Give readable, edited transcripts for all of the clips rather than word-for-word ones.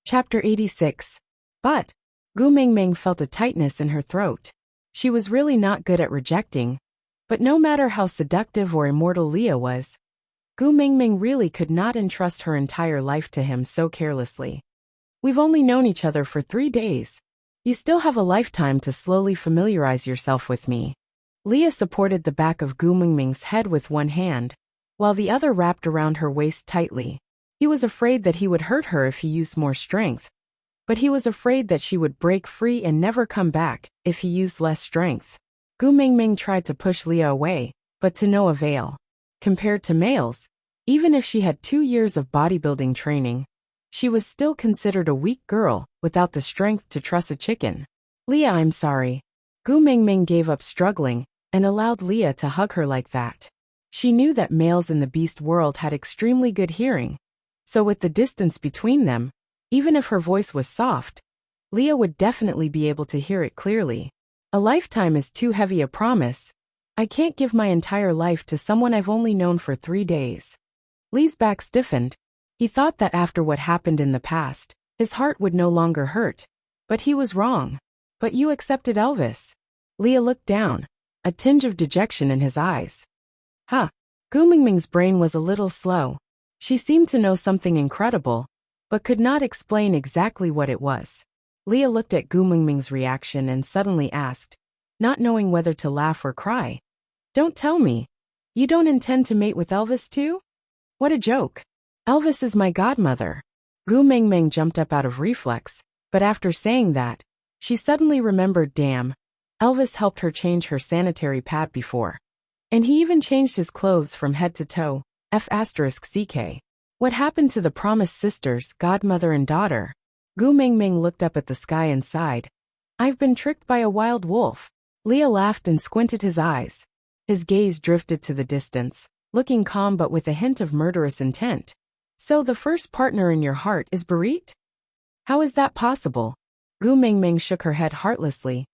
Chapter 86. But Gu Mingming felt a tightness in her throat. She was really not good at rejecting, but no matter how seductive or immortal Leah was, Gu Mingming really could not entrust her entire life to him so carelessly. We've only known each other for 3 days. You still have a lifetime to slowly familiarize yourself with me. Leah supported the back of Gu Mingming's head with one hand, while the other wrapped around her waist tightly. He was afraid that he would hurt her if he used more strength, but he was afraid that she would break free and never come back if he used less strength. Gu Mingming tried to push Leah away, but to no avail. Compared to males, even if she had 2 years of bodybuilding training, she was still considered a weak girl without the strength to truss a chicken. Leah, I'm sorry. Gu Mingming gave up struggling and allowed Leah to hug her like that. She knew that males in the beast world had extremely good hearing, so with the distance between them, even if her voice was soft, Leah would definitely be able to hear it clearly. A lifetime is too heavy a promise. I can't give my entire life to someone I've only known for 3 days. Lee's back stiffened. He thought that after what happened in the past, his heart would no longer hurt. But he was wrong. But you accepted Elvis. Leah looked down, a tinge of dejection in his eyes. Huh. Gu Mingming's brain was a little slow. She seemed to know something incredible, but could not explain exactly what it was. Leah looked at Gu Mingming's reaction and suddenly asked, not knowing whether to laugh or cry. Don't tell me. You don't intend to mate with Elvis too? What a joke. Elvis is my godmother. Gu Mingming jumped up out of reflex, but after saying that, she suddenly remembered, damn, Elvis helped her change her sanitary pad before. And he even changed his clothes from head to toe, F***CK. What happened to the promised sisters, godmother and daughter? Gu Mingming looked up at the sky and sighed. I've been tricked by a wild wolf. Leah laughed and squinted his eyes. His gaze drifted to the distance, looking calm but with a hint of murderous intent. So the first partner in your heart is Barit? How is that possible? Gu Mingming shook her head heartlessly.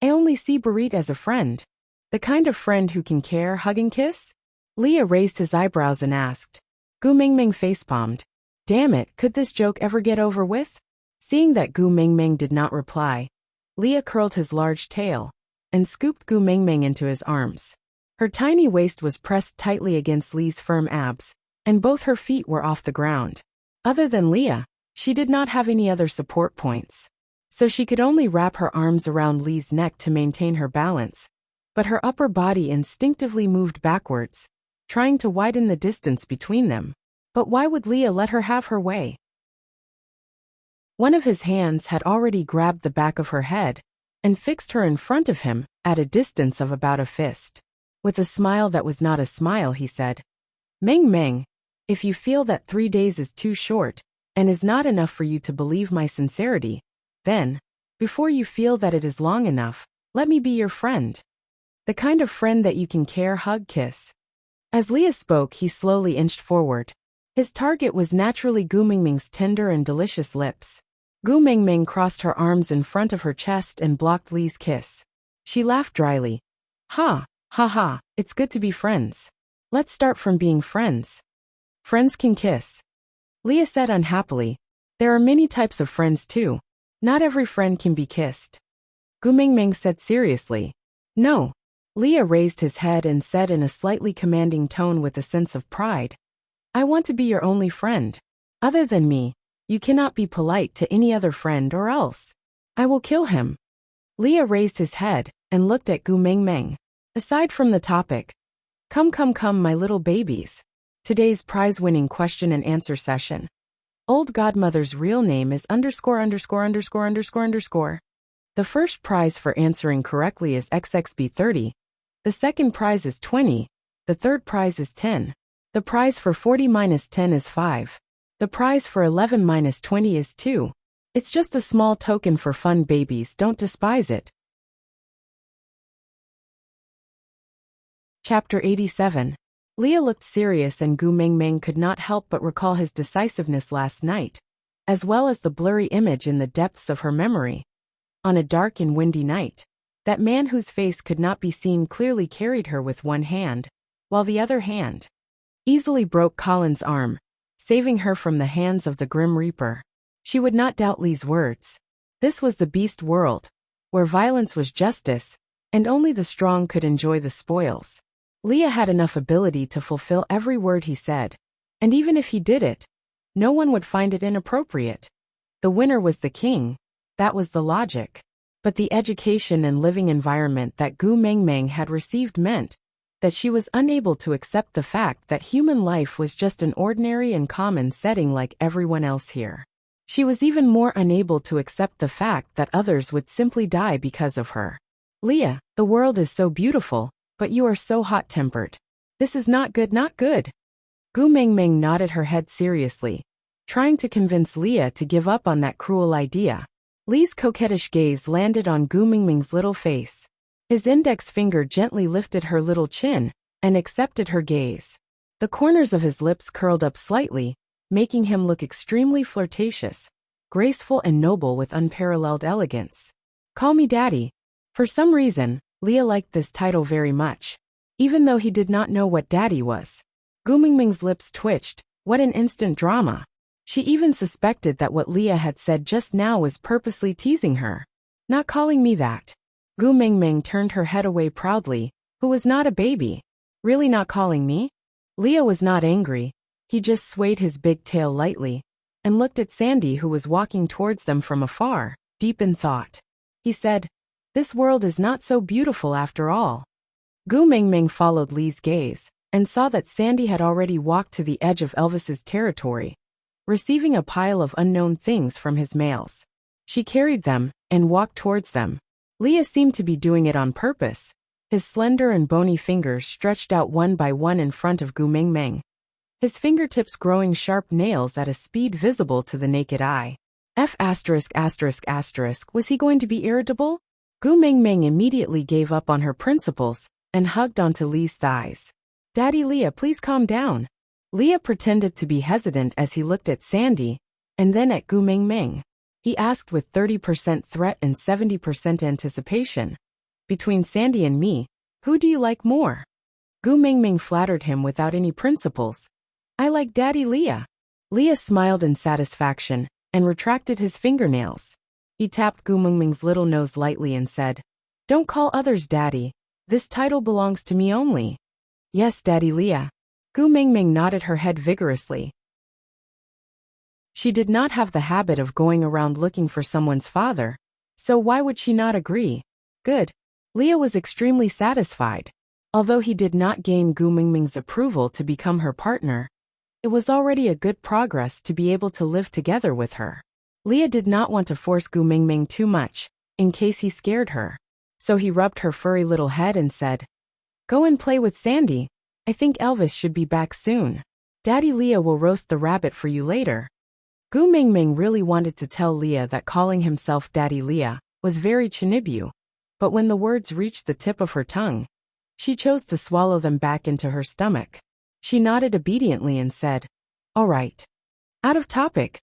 I only see Barit as a friend. The kind of friend who can care, hug and kiss? Leah raised his eyebrows and asked. Gu Mingming facepalmed. Damn it, could this joke ever get over with? Seeing that Gu Mingming did not reply, Leah curled his large tail and scooped Gu Mingming into his arms. Her tiny waist was pressed tightly against Lee's firm abs, and both her feet were off the ground. Other than Leah, she did not have any other support points, so she could only wrap her arms around Lee's neck to maintain her balance, but her upper body instinctively moved backwards, trying to widen the distance between them. But why would Leah let her have her way? One of his hands had already grabbed the back of her head and fixed her in front of him at a distance of about a fist. With a smile that was not a smile, he said, Ming, if you feel that 3 days is too short and is not enough for you to believe my sincerity, then, before you feel that it is long enough, let me be your friend. The kind of friend that you can care, hug, kiss. As Leah spoke, he slowly inched forward. His target was naturally Gu Mingming's tender and delicious lips. Gu Mingming crossed her arms in front of her chest and blocked Lee's kiss. She laughed dryly. Ha, it's good to be friends. Let's start from being friends. Friends can kiss. Leah said unhappily. There are many types of friends too. Not every friend can be kissed. Gu Mingming said seriously. No. Leah raised his head and said in a slightly commanding tone with a sense of pride. I want to be your only friend. Other than me, you cannot be polite to any other friend or else I will kill him. Leah raised his head and looked at Gu Mingming. Aside from the topic, come my little babies. Today's prize-winning question and answer session. Old godmother's real name is ________. The first prize for answering correctly is XXB30. The second prize is 20. The third prize is 10. The prize for 40 minus 10 is 5. The prize for 11 minus 20 is 2. It's just a small token for fun, babies, don't despise it. Chapter 87. Leah looked serious and Gu Mingming could not help but recall his decisiveness last night, as well as the blurry image in the depths of her memory. On a dark and windy night, that man whose face could not be seen clearly carried her with one hand, while the other hand easily broke Colin's arm, saving her from the hands of the Grim Reaper. She would not doubt Lee's words. This was the beast world, where violence was justice, and only the strong could enjoy the spoils. Leah had enough ability to fulfill every word he said, and even if he did it, no one would find it inappropriate. The winner was the king. That was the logic. But the education and living environment that Gu Mengmeng had received meant that she was unable to accept the fact that human life was just an ordinary and common setting like everyone else here. She was even more unable to accept the fact that others would simply die because of her. Leah, the world is so beautiful, but you are so hot-tempered. This is not good, not good. Gu Mengmeng nodded her head seriously, trying to convince Leah to give up on that cruel idea. Lee's coquettish gaze landed on Gu Mengmeng's little face. His index finger gently lifted her little chin and accepted her gaze. The corners of his lips curled up slightly, making him look extremely flirtatious, graceful and noble with unparalleled elegance. Call me Daddy. For some reason, Leah liked this title very much, even though he did not know what Daddy was. Gu Mengmeng's lips twitched. What an instant drama. She even suspected that what Leah had said just now was purposely teasing her. Not calling me that. Gu Mengmeng turned her head away proudly. Who was not a baby? Really not calling me? Leah was not angry. He just swayed his big tail lightly and looked at Sandy, who was walking towards them from afar, deep in thought. He said, "This world is not so beautiful after all." Gu Mengmeng followed Lee's gaze and saw that Sandy had already walked to the edge of Elvis's territory, receiving a pile of unknown things from his mails. She carried them and walked towards them. Leah seemed to be doing it on purpose. His slender and bony fingers stretched out one by one in front of Gu Mengmeng, his fingertips growing sharp nails at a speed visible to the naked eye. Was he going to be irritable? Gu Mengmeng immediately gave up on her principles and hugged onto Lee's thighs. Daddy Leah, please calm down. Leah pretended to be hesitant as he looked at Sandy and then at Gu Mengmeng. He asked with 30% threat and 70% anticipation. Between Sandy and me, who do you like more? Gu Mengmeng flattered him without any principles. I like Daddy Leah. Leah smiled in satisfaction and retracted his fingernails. He tapped Gu Mengmeng's little nose lightly and said, "Don't call others Daddy. This title belongs to me only." Yes, Daddy Leah. Gu Mengmeng nodded her head vigorously. She did not have the habit of going around looking for someone's father, so why would she not agree? Good. Leah was extremely satisfied. Although he did not gain Gu Mengmeng's approval to become her partner, it was already a good progress to be able to live together with her. Leah did not want to force Gu Mengmeng too much, in case he scared her. So he rubbed her furry little head and said, "Go and play with Sandy. I think Elvis should be back soon. Daddy Leah will roast the rabbit for you later." Gu Mengmeng really wanted to tell Leah that calling himself Daddy Leah was very Chinibu, but when the words reached the tip of her tongue, she chose to swallow them back into her stomach. She nodded obediently and said, "All right." Out of topic.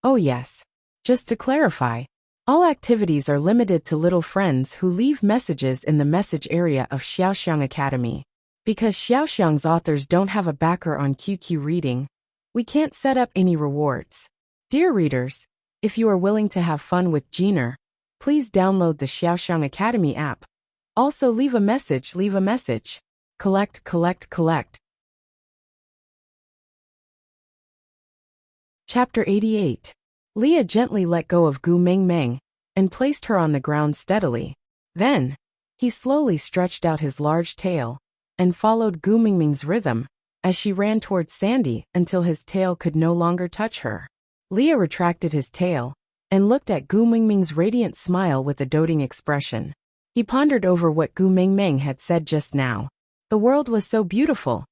Oh yes. Just to clarify, all activities are limited to little friends who leave messages in the message area of Xiaoxiang Academy. Because Xiaoxiang's authors don't have a backer on QQ Reading, we can't set up any rewards. Dear readers, if you are willing to have fun with Jeaner, please download the Xiaoxiang Academy app. Also leave a message. Collect. Chapter 88. Leah gently let go of Gu Mengmeng and placed her on the ground steadily. Then, he slowly stretched out his large tail and followed Gu Mengmeng's rhythm as she ran towards Sandy until his tail could no longer touch her. Leah retracted his tail and looked at Gu Mengmeng's radiant smile with a doting expression. He pondered over what Gu Mengmeng had said just now. The world was so beautiful.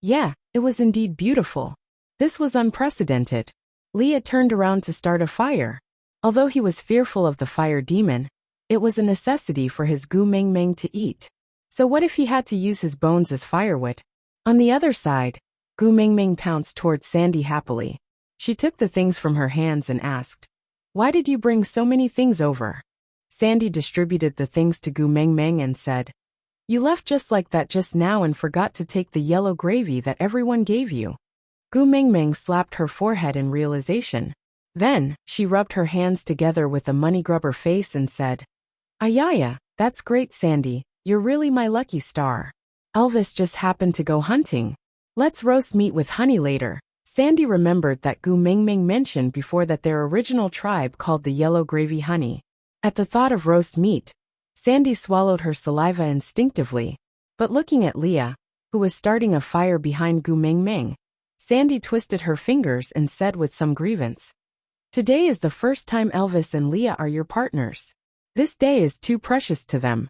Yeah, it was indeed beautiful. This was unprecedented. Leah turned around to start a fire. Although he was fearful of the fire demon, it was a necessity for his Gu Mengmeng to eat. So what if he had to use his bones as firewood? On the other side, Gu Mengmeng pounced towards Sandy happily. She took the things from her hands and asked, "Why did you bring so many things over?" Sandy distributed the things to Gu Mengmeng and said, "You left just like that just now and forgot to take the yellow gravy that everyone gave you." Gu Mengmeng slapped her forehead in realization. Then, she rubbed her hands together with a money-grubber face and said, Ayaya, that's great, Sandy. You're really my lucky star. Elvis just happened to go hunting. Let's roast meat with honey later. Sandy remembered that Gu Mingming mentioned before that their original tribe called the yellow gravy honey. At the thought of roast meat, Sandy swallowed her saliva instinctively. But looking at Leah, who was starting a fire behind Gu Mingming, Sandy twisted her fingers and said with some grievance, Today is the first time Elvis and Leah are your partners. This day is too precious to them.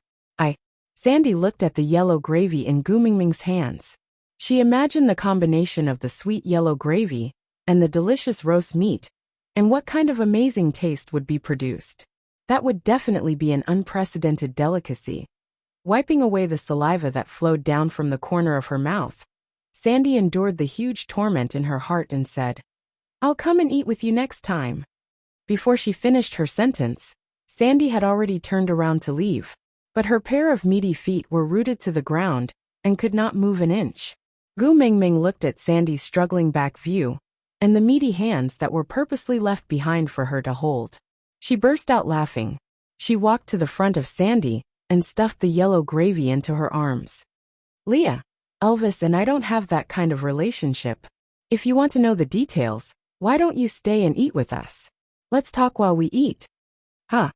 Sandy looked at the yellow gravy in Gu Mingming's hands. She imagined the combination of the sweet yellow gravy and the delicious roast meat, and what kind of amazing taste would be produced. That would definitely be an unprecedented delicacy. Wiping away the saliva that flowed down from the corner of her mouth, Sandy endured the huge torment in her heart and said, I'll come and eat with you next time. Before she finished her sentence, Sandy had already turned around to leave, but her pair of meaty feet were rooted to the ground and could not move an inch. Gu Mingming looked at Sandy's struggling back view and the meaty hands that were purposely left behind for her to hold. She burst out laughing. She walked to the front of Sandy and stuffed the yellow gravy into her arms. Leah, Elvis and I don't have that kind of relationship. If you want to know the details, why don't you stay and eat with us? Let's talk while we eat. Huh.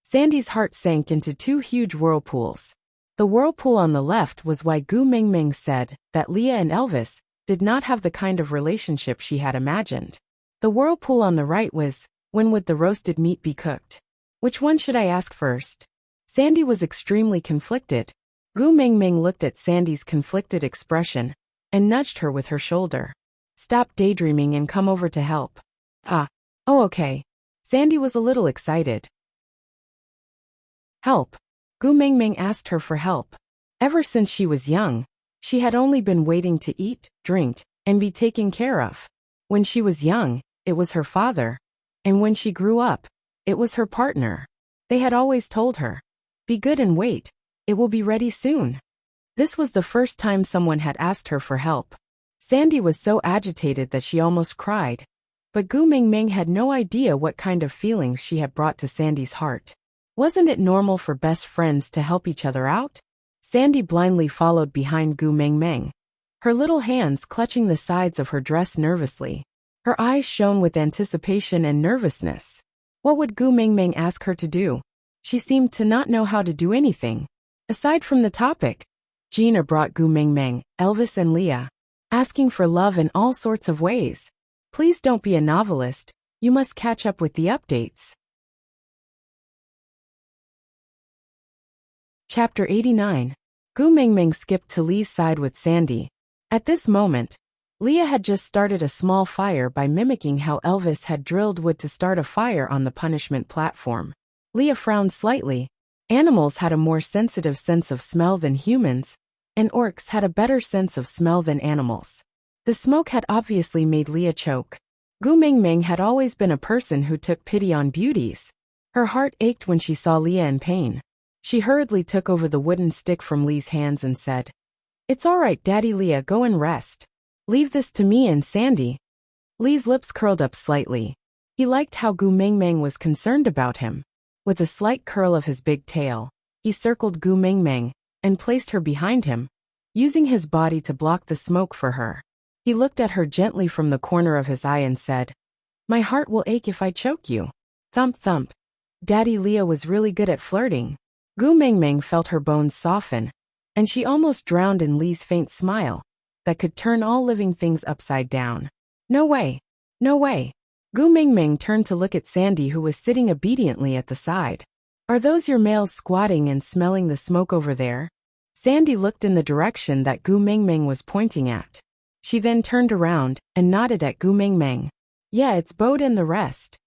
Sandy's heart sank into two huge whirlpools. The whirlpool on the left was why Gu Mingming said that Leah and Elvis did not have the kind of relationship she had imagined. The whirlpool on the right was, when would the roasted meat be cooked? Which one should I ask first? Sandy was extremely conflicted. Gu Mingming looked at Sandy's conflicted expression and nudged her with her shoulder. Stop daydreaming and come over to help. Oh, okay. Sandy was a little excited. Help. Gu Mingming asked her for help. Ever since she was young, she had only been waiting to eat, drink, and be taken care of. When she was young, it was her father, and when she grew up, it was her partner. They had always told her, be good and wait, it will be ready soon. This was the first time someone had asked her for help. Sandy was so agitated that she almost cried. But Gu Mingming had no idea what kind of feelings she had brought to Sandy's heart. Wasn't it normal for best friends to help each other out? Sandy blindly followed behind Gu Mingming, her little hands clutching the sides of her dress nervously. Her eyes shone with anticipation and nervousness. What would Gu Mingming ask her to do? She seemed to not know how to do anything. Aside from the topic, Gina brought Gu Mingming, Elvis and Leah, asking for love in all sorts of ways. Please don't be a novelist, you must catch up with the updates. Chapter 89. Gu Mingming skipped to Lee's side with Sandy. At this moment, Leah had just started a small fire by mimicking how Elvis had drilled wood to start a fire on the punishment platform. Leah frowned slightly. Animals had a more sensitive sense of smell than humans, and orcs had a better sense of smell than animals. The smoke had obviously made Leah choke. Gu Mingming had always been a person who took pity on beauties. Her heart ached when she saw Leah in pain. She hurriedly took over the wooden stick from Lee's hands and said, It's all right, Daddy. Leah, go and rest. Leave this to me and Sandy. Lee's lips curled up slightly. He liked how Gu Mingming was concerned about him. With a slight curl of his big tail, he circled Gu Mingming and placed her behind him, using his body to block the smoke for her. He looked at her gently from the corner of his eye and said, My heart will ache if I choke you. Thump thump. Daddy. Leah was really good at flirting. Gu Mingming felt her bones soften, and she almost drowned in Lee's faint smile that could turn all living things upside down. No way. No way. Gu Mingming turned to look at Sandy, who was sitting obediently at the side. Are those your males squatting and smelling the smoke over there? Sandy looked in the direction that Gu Mingming was pointing at. She then turned around and nodded at Gu Mingming. Yeah, it's Bode and the rest.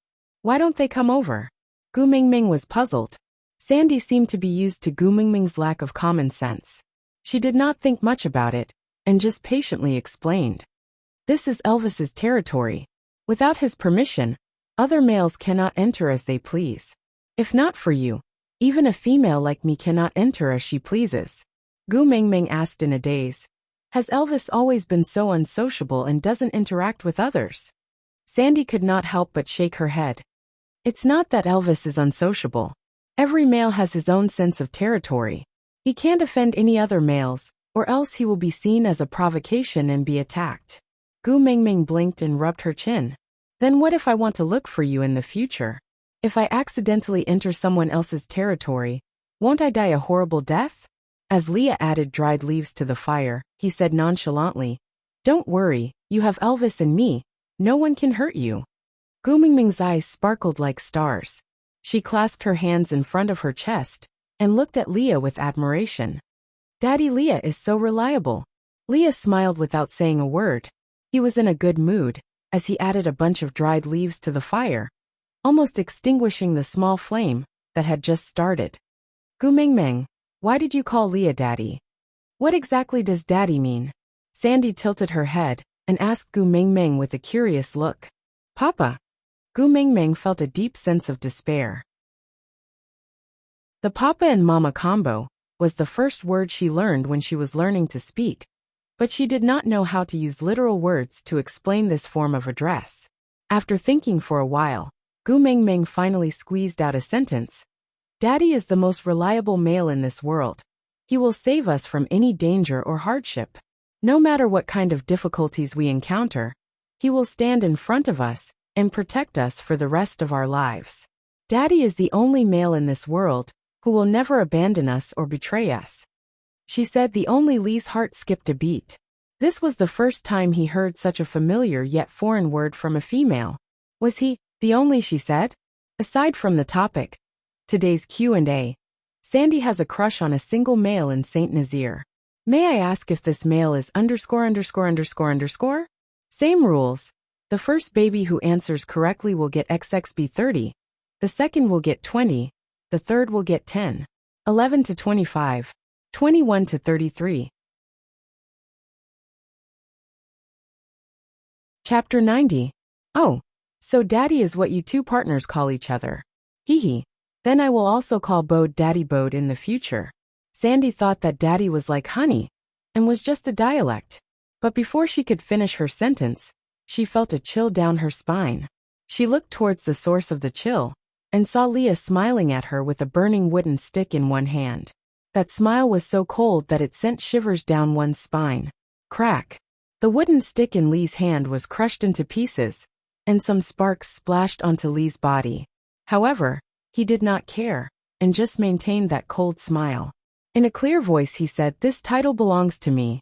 Why don't they come over? Gu Mingming was puzzled. Sandy seemed to be used to Gu Mingming's lack of common sense. She did not think much about it, and just patiently explained. This is Elvis's territory. Without his permission, other males cannot enter as they please. If not for you, even a female like me cannot enter as she pleases. Gu Mingming asked in a daze. Has Elvis always been so unsociable and doesn't interact with others? Sandy could not help but shake her head. It's not that Elvis is unsociable. Every male has his own sense of territory. He can't offend any other males, or else he will be seen as a provocation and be attacked. Gu Mingming blinked and rubbed her chin. Then what if I want to look for you in the future? If I accidentally enter someone else's territory, won't I die a horrible death? As Leah added dried leaves to the fire, he said nonchalantly, Don't worry, you have Elvis and me. No one can hurt you. Gu Mingming's eyes sparkled like stars. She clasped her hands in front of her chest and looked at Leah with admiration. Daddy Leah is so reliable. Leah smiled without saying a word. He was in a good mood, as he added a bunch of dried leaves to the fire, almost extinguishing the small flame that had just started. Gu Mingming, why did you call Leah Daddy? What exactly does Daddy mean? Sandy tilted her head and asked Gu Mingming with a curious look. Papa. Gu Mingming felt a deep sense of despair. The Papa and Mama combo was the first word she learned when she was learning to speak, but she did not know how to use literal words to explain this form of address. After thinking for a while, Gu Mingming finally squeezed out a sentence. Daddy is the most reliable male in this world. He will save us from any danger or hardship. No matter what kind of difficulties we encounter, he will stand in front of us and protect us for the rest of our lives. Daddy is the only male in this world who will never abandon us or betray us. She said the only Lee's heart skipped a beat. This was the first time he heard such a familiar yet foreign word from a female. Was he the only, she said? Aside from the topic, today's Q&A, Sandy has a crush on a single male in Saint Nazaire. May I ask if this male is ______? Same rules. The first baby who answers correctly will get XXB 30. The second will get 20. The third will get 10. 11 to 25. 21 to 33. Chapter 90. Oh, so Daddy is what you two partners call each other. Hee hee. Then I will also call Bode Daddy Bode in the future. Sandy thought that Daddy was like honey, and was just a dialect. But before she could finish her sentence, she felt a chill down her spine. She looked towards the source of the chill, and saw Leah smiling at her with a burning wooden stick in one hand. That smile was so cold that it sent shivers down one's spine. Crack! The wooden stick in Lee's hand was crushed into pieces, and some sparks splashed onto Lee's body. However, he did not care, and just maintained that cold smile. In a clear voice he said, This title belongs to me.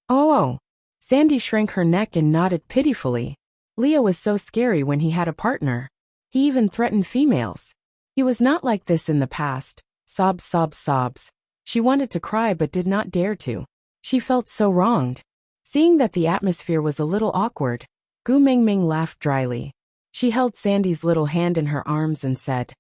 Oh. Sandy shrank her neck and nodded pitifully. Leah was so scary when he had a partner. He even threatened females. He was not like this in the past. Sobs, sobs, sobs. She wanted to cry but did not dare to. She felt so wronged. Seeing that the atmosphere was a little awkward, Gu Mingming laughed dryly. She held Sandy's little hand in her arms and said,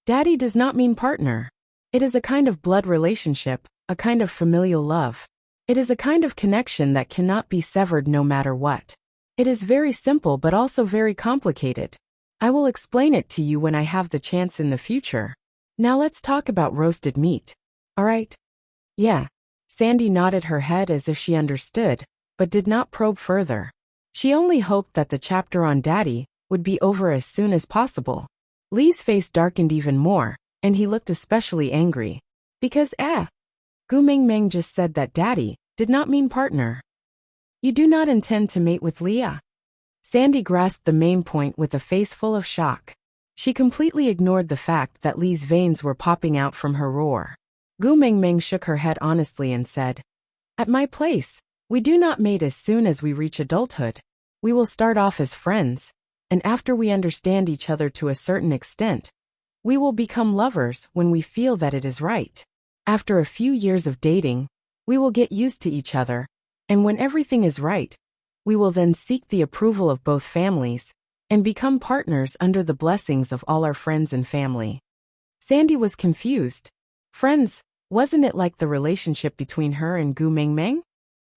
Daddy does not mean partner. It is a kind of blood relationship, a kind of familial love. It is a kind of connection that cannot be severed no matter what. It is very simple but also very complicated. I will explain it to you when I have the chance in the future. Now let's talk about roasted meat. Alright? Yeah. Sandy nodded her head as if she understood, but did not probe further. She only hoped that the chapter on Daddy would be over as soon as possible. Lee's face darkened even more, and he looked especially angry. Because Gu Mingming just said that Daddy did not mean partner. You do not intend to mate with Leah? Sandy grasped the main point with a face full of shock. She completely ignored the fact that Lee's veins were popping out from her roar. Gu Mingming shook her head honestly and said, At my place, we do not mate as soon as we reach adulthood. We will start off as friends, and after we understand each other to a certain extent, we will become lovers when we feel that it is right. After a few years of dating, we will get used to each other, and when everything is right, we will then seek the approval of both families and become partners under the blessings of all our friends and family. Sandy was confused. Friends, wasn't it like the relationship between her and Gu Mingming?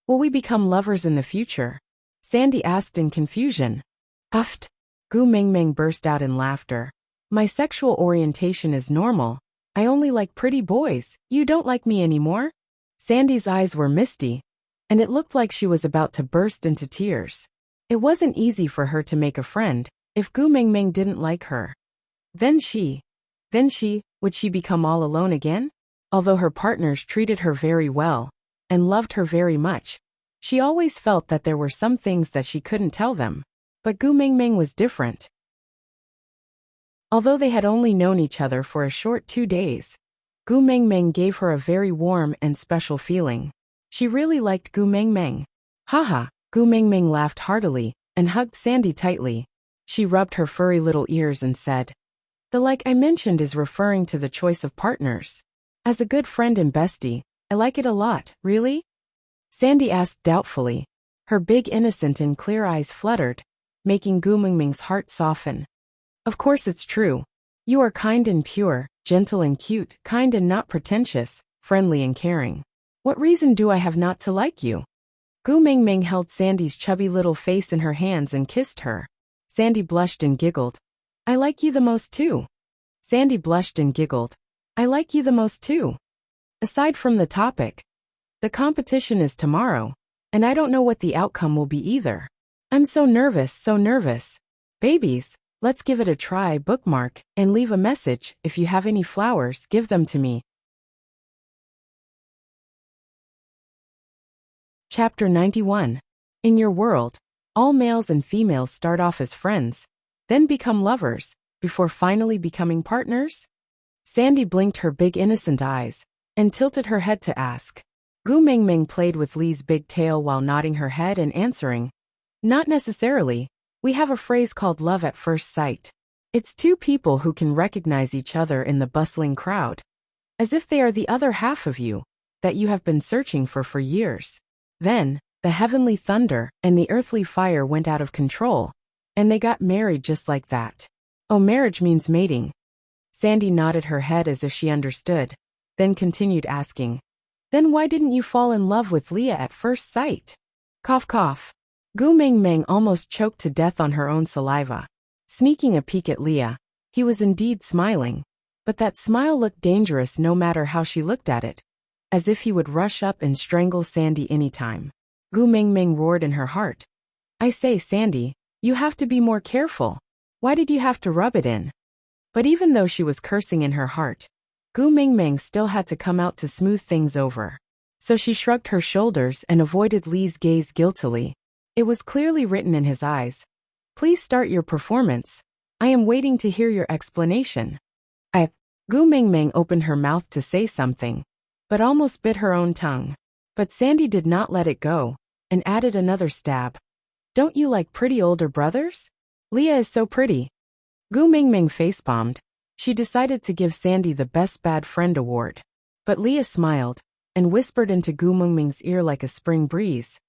Will we become lovers in the future? Sandy asked in confusion. Uft! Gu Mingming burst out in laughter. My sexual orientation is normal. I only like pretty boys. You don't like me anymore? Sandy's eyes were misty, and it looked like she was about to burst into tears. It wasn't easy for her to make a friend if Gu Mingming didn't like her. Then would she become all alone again? Although her partners treated her very well and loved her very much, she always felt that there were some things that she couldn't tell them. But Gu Mingming was different. Although they had only known each other for a short 2 days, Gu Mingming gave her a very warm and special feeling. She really liked Gu Mingming. Haha, Gu Mingming laughed heartily and hugged Sandy tightly. She rubbed her furry little ears and said, "The like I mentioned is referring to the choice of partners. As a good friend and bestie, I like it a lot, really?" Sandy asked doubtfully. Her big innocent and clear eyes fluttered, making Gu Mingming's heart soften. "Of course it's true. You are kind and pure, gentle and cute, kind and not pretentious, friendly and caring. What reason do I have not to like you?" Gu Mingming held Sandy's chubby little face in her hands and kissed her. Sandy blushed and giggled. "I like you the most too." Sandy blushed and giggled. "I like you the most too." Aside from the topic, the competition is tomorrow, and I don't know what the outcome will be either. I'm so nervous, so nervous. Babies, let's give it a try. Bookmark and leave a message. If you have any flowers, give them to me. Chapter 91. In your world, all males and females start off as friends, then become lovers, before finally becoming partners? Sandy blinked her big innocent eyes and tilted her head to ask. Gu Mingming played with Li's big tail while nodding her head and answering, "Not necessarily. We have a phrase called love at first sight. It's two people who can recognize each other in the bustling crowd, as if they are the other half of you that you have been searching for years. Then, the heavenly thunder and the earthly fire went out of control, and they got married just like that. Oh, marriage means mating." Sandy nodded her head as if she understood, then continued asking, "Then why didn't you fall in love with Leah at first sight?" Cough cough. Gu Mingming almost choked to death on her own saliva. Sneaking a peek at Leah, he was indeed smiling, but that smile looked dangerous no matter how she looked at it, as if he would rush up and strangle Sandy anytime. Gu Mingming roared in her heart. "I say, Sandy, you have to be more careful. Why did you have to rub it in?" But even though she was cursing in her heart, Gu Mingming still had to come out to smooth things over. So she shrugged her shoulders and avoided Li's gaze guiltily. It was clearly written in his eyes. "Please start your performance. I am waiting to hear your explanation." Gu Mingming opened her mouth to say something, but almost bit her own tongue. But Sandy did not let it go, and added another stab. "Don't you like pretty older brothers? Leah is so pretty." Gu Mingming facepalmed. She decided to give Sandy the Best Bad Friend award. But Leah smiled, and whispered into Gu Mingming's ear like a spring breeze.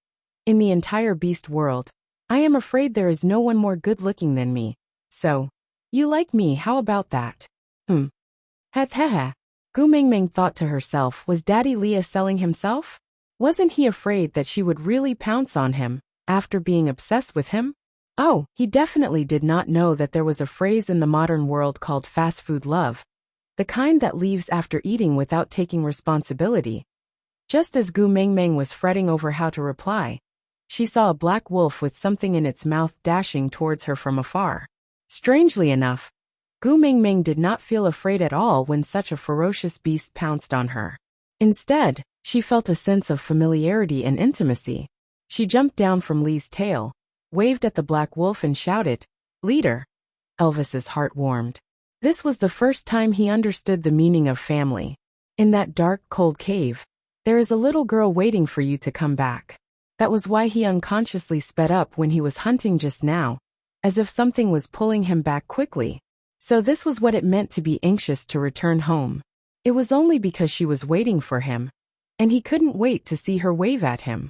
"In the entire beast world, I am afraid there is no one more good-looking than me. So, you like me, how about that?" Hehehe. Gu Mingming thought to herself, was Daddy Leah selling himself? Wasn't he afraid that she would really pounce on him, after being obsessed with him? Oh, he definitely did not know that there was a phrase in the modern world called fast food love, the kind that leaves after eating without taking responsibility. Just as Gu Mingming was fretting over how to reply, she saw a black wolf with something in its mouth dashing towards her from afar. Strangely enough, Gu Mingming did not feel afraid at all when such a ferocious beast pounced on her. Instead, she felt a sense of familiarity and intimacy. She jumped down from Li's tail, waved at the black wolf and shouted, "Leader!" Elvis's heart warmed. This was the first time he understood the meaning of family. In that dark, cold cave, there is a little girl waiting for you to come back. That was why he unconsciously sped up when he was hunting just now, as if something was pulling him back quickly. So this was what it meant to be anxious to return home. It was only because she was waiting for him, and he couldn't wait to see her wave at him.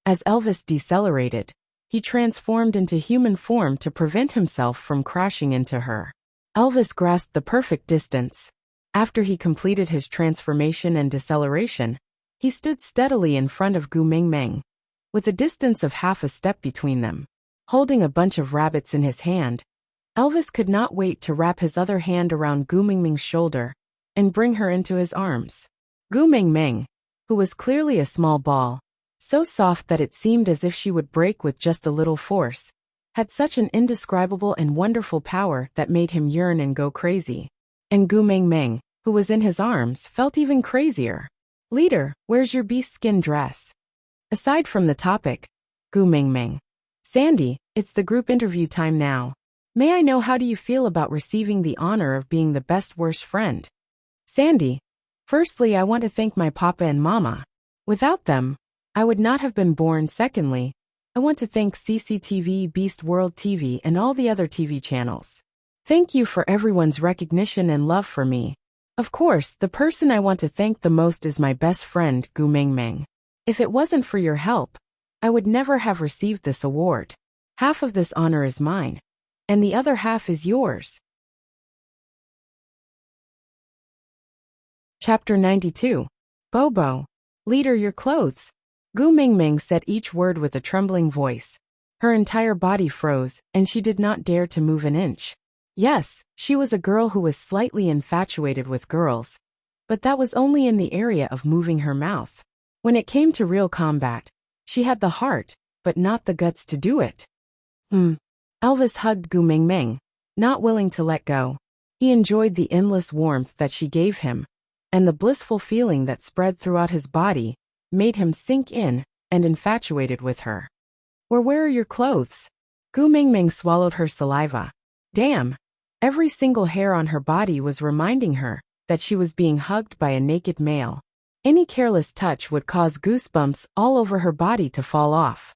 As Elvis decelerated, he transformed into human form to prevent himself from crashing into her. Elvis grasped the perfect distance. After he completed his transformation and deceleration, he stood steadily in front of Gu Mingming, with a distance of half a step between them. Holding a bunch of rabbits in his hand, Elvis could not wait to wrap his other hand around Gu Mingming's shoulder and bring her into his arms. Gu Mingming, who was clearly a small ball, so soft that it seemed as if she would break with just a little force, had such an indescribable and wonderful power that made him yearn and go crazy. And Gu Mingming, who was in his arms, felt even crazier. "Leader, where's your beast skin dress?" Aside from the topic, Gu Mingming. "Sandy, it's the group interview time now. May I know how do you feel about receiving the honor of being the best worst friend?" Sandy. "Firstly, I want to thank my papa and mama. Without them, I would not have been born. Secondly, I want to thank CCTV, Beast World TV, and all the other TV channels. Thank you for everyone's recognition and love for me. Of course, the person I want to thank the most is my best friend, Gu Mingming. If it wasn't for your help, I would never have received this award. Half of this honor is mine, and the other half is yours." Chapter 92. Bobo. "Leader, your clothes." Gu Mingming said each word with a trembling voice. Her entire body froze, and she did not dare to move an inch. Yes, she was a girl who was slightly infatuated with girls, but that was only in the area of moving her mouth. When it came to real combat, she had the heart, but not the guts to do it. Elvis hugged Gu Mingming, not willing to let go. He enjoyed the endless warmth that she gave him, and the blissful feeling that spread throughout his body made him sink in and infatuated with her. Where are your clothes?" Gu Mingming swallowed her saliva. Damn! Every single hair on her body was reminding her that she was being hugged by a naked male. Any careless touch would cause goosebumps all over her body to fall off.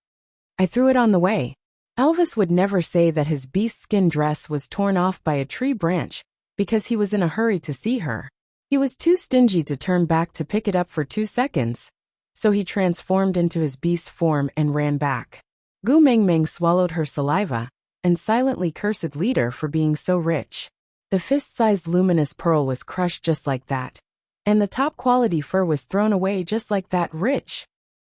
"I threw it on the way." Elvis would never say that his beast skin dress was torn off by a tree branch because he was in a hurry to see her. He was too stingy to turn back to pick it up for 2 seconds, so he transformed into his beast form and ran back. Gu Mingming swallowed her saliva and silently cursed Leader for being so rich. The fist-sized luminous pearl was crushed just like that, and the top-quality fur was thrown away just like that. Rich.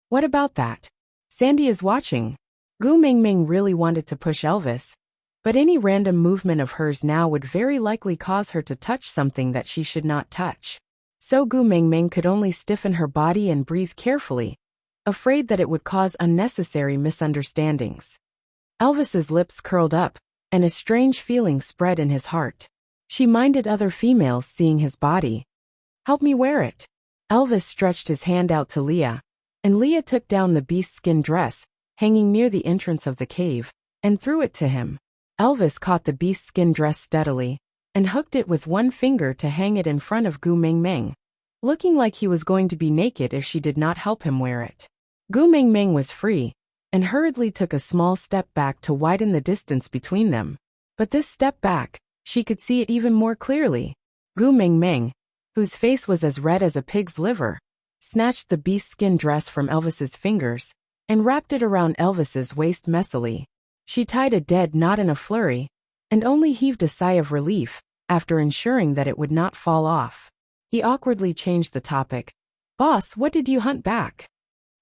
What about that? Sandy is watching. Gu Mingming really wanted to push Elvis, but any random movement of hers now would very likely cause her to touch something that she should not touch. So Gu Mingming could only stiffen her body and breathe carefully, afraid that it would cause unnecessary misunderstandings. Elvis's lips curled up, and a strange feeling spread in his heart. She minded other females seeing his body. "Help me wear it." Elvis stretched his hand out to Leah, and Leah took down the beast skin dress, hanging near the entrance of the cave, and threw it to him. Elvis caught the beast skin dress steadily, and hooked it with one finger to hang it in front of Gu Mingming, looking like he was going to be naked if she did not help him wear it. Gu Mingming was free, and hurriedly took a small step back to widen the distance between them. But this step back, she could see it even more clearly. Gu Mingming, whose face was as red as a pig's liver, snatched the beast skin dress from Elvis's fingers and wrapped it around Elvis's waist messily. She tied a dead knot in a flurry, and only heaved a sigh of relief after ensuring that it would not fall off. He awkwardly changed the topic. "Boss, what did you hunt back?"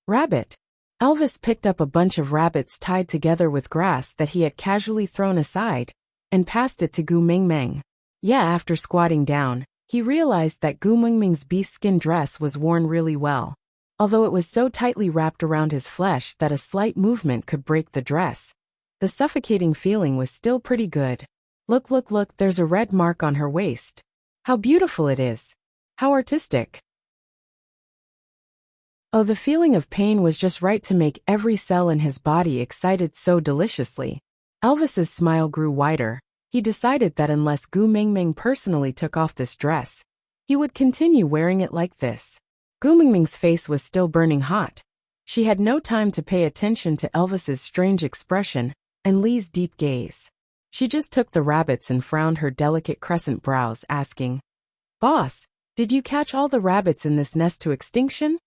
"Rabbit." Elvis picked up a bunch of rabbits tied together with grass that he had casually thrown aside, and passed it to Gu Mingming. Yeah, after squatting down, he realized that Gu Mingming's beast skin dress was worn really well. Although it was so tightly wrapped around his flesh that a slight movement could break the dress, the suffocating feeling was still pretty good. Look, there's a red mark on her waist. How beautiful it is. How artistic. Oh, the feeling of pain was just right to make every cell in his body excited so deliciously. Elvis's smile grew wider. He decided that unless Gu Mingming personally took off this dress, he would continue wearing it like this. Gu Mingming's face was still burning hot. She had no time to pay attention to Elvis's strange expression and Lee's deep gaze. She just took the rabbits and frowned her delicate crescent brows, asking, "Boss, did you catch all the rabbits in this nest to extinction?"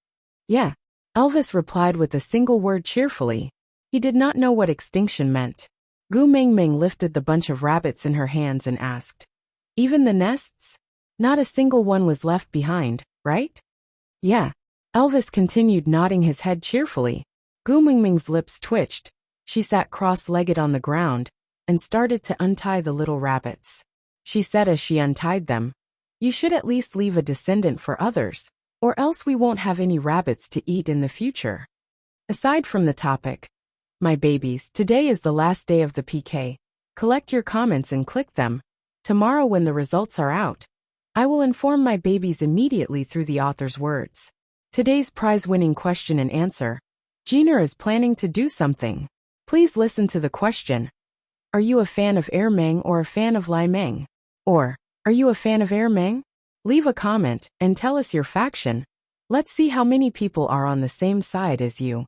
"Yeah," Elvis replied with a single word cheerfully. He did not know what extinction meant. Gu Mingming lifted the bunch of rabbits in her hands and asked, "Even the nests? Not a single one was left behind, right?" "Yeah." Elvis continued nodding his head cheerfully. Gu Mingming's lips twitched. She sat cross-legged on the ground and started to untie the little rabbits. She said as she untied them, "You should at least leave a descendant for others, or else we won't have any rabbits to eat in the future." Aside from the topic, my babies, today is the last day of the PK. Collect your comments and click them. Tomorrow when the results are out, I will inform my babies immediately through the author's words. Today's prize-winning question and answer. Gina is planning to do something. Please listen to the question. Are you a fan of Air Meng or a fan of Lai Meng? Or, are you a fan of Air Meng? Leave a comment and tell us your faction. Let's see how many people are on the same side as you.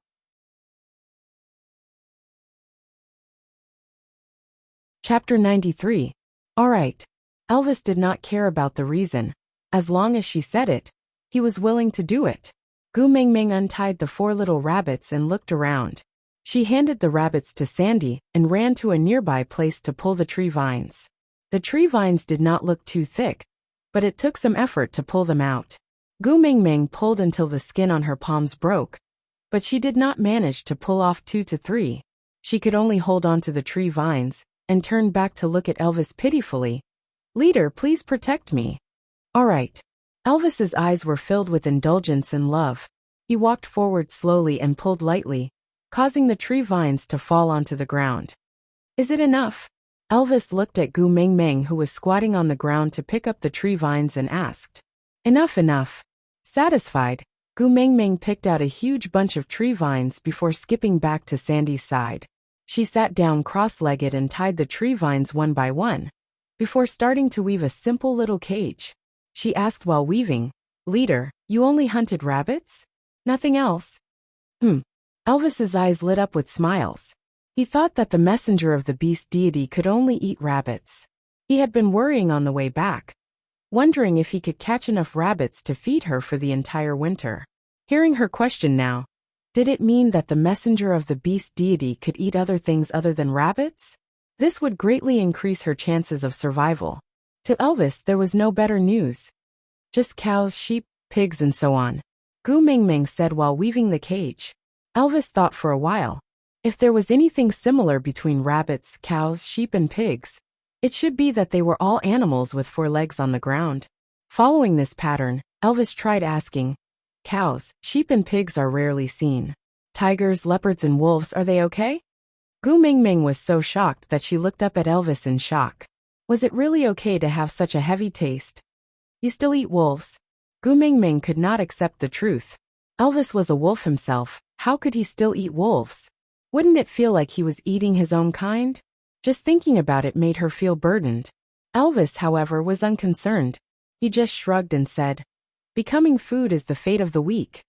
Chapter 93. Alright. Elvis did not care about the reason. As long as she said it, he was willing to do it. Gu Mingming untied the 4 little rabbits and looked around. She handed the rabbits to Sandy and ran to a nearby place to pull the tree vines. The tree vines did not look too thick, but it took some effort to pull them out. Gu Mingming pulled until the skin on her palms broke, but she did not manage to pull off 2 to 3. She could only hold on to the tree vines and turned back to look at Elvis pitifully. Leader, please protect me. Alright. Elvis's eyes were filled with indulgence and love. He walked forward slowly and pulled lightly, causing the tree vines to fall onto the ground. Is it enough? Elvis looked at Gu Mingming, who was squatting on the ground to pick up the tree vines, and asked. Enough, enough. Satisfied, Gu Mingming picked out a huge bunch of tree vines before skipping back to Sandy's side. She sat down cross-legged and tied the tree vines one by one, before starting to weave a simple little cage. She asked while weaving, Leader, you only hunted rabbits? Nothing else? Elvis's eyes lit up with smiles. He thought that the messenger of the beast deity could only eat rabbits. He had been worrying on the way back, wondering if he could catch enough rabbits to feed her for the entire winter. Hearing her question now, did it mean that the messenger of the beast deity could eat other things other than rabbits? This would greatly increase her chances of survival. To Elvis, there was no better news. Just cows, sheep, pigs, and so on. Gu Mingming said while weaving the cage. Elvis thought for a while. If there was anything similar between rabbits, cows, sheep, and pigs, it should be that they were all animals with 4 legs on the ground. Following this pattern, Elvis tried asking, Cows, sheep, and pigs are rarely seen. Tigers, leopards, and wolves, are they okay? Gu Mingming was so shocked that she looked up at Elvis in shock. Was it really okay to have such a heavy taste? You still eat wolves? Gu Mingming could not accept the truth. Elvis was a wolf himself. How could he still eat wolves? Wouldn't it feel like he was eating his own kind? Just thinking about it made her feel burdened. Elvis, however, was unconcerned. He just shrugged and said, Becoming food is the fate of the weak.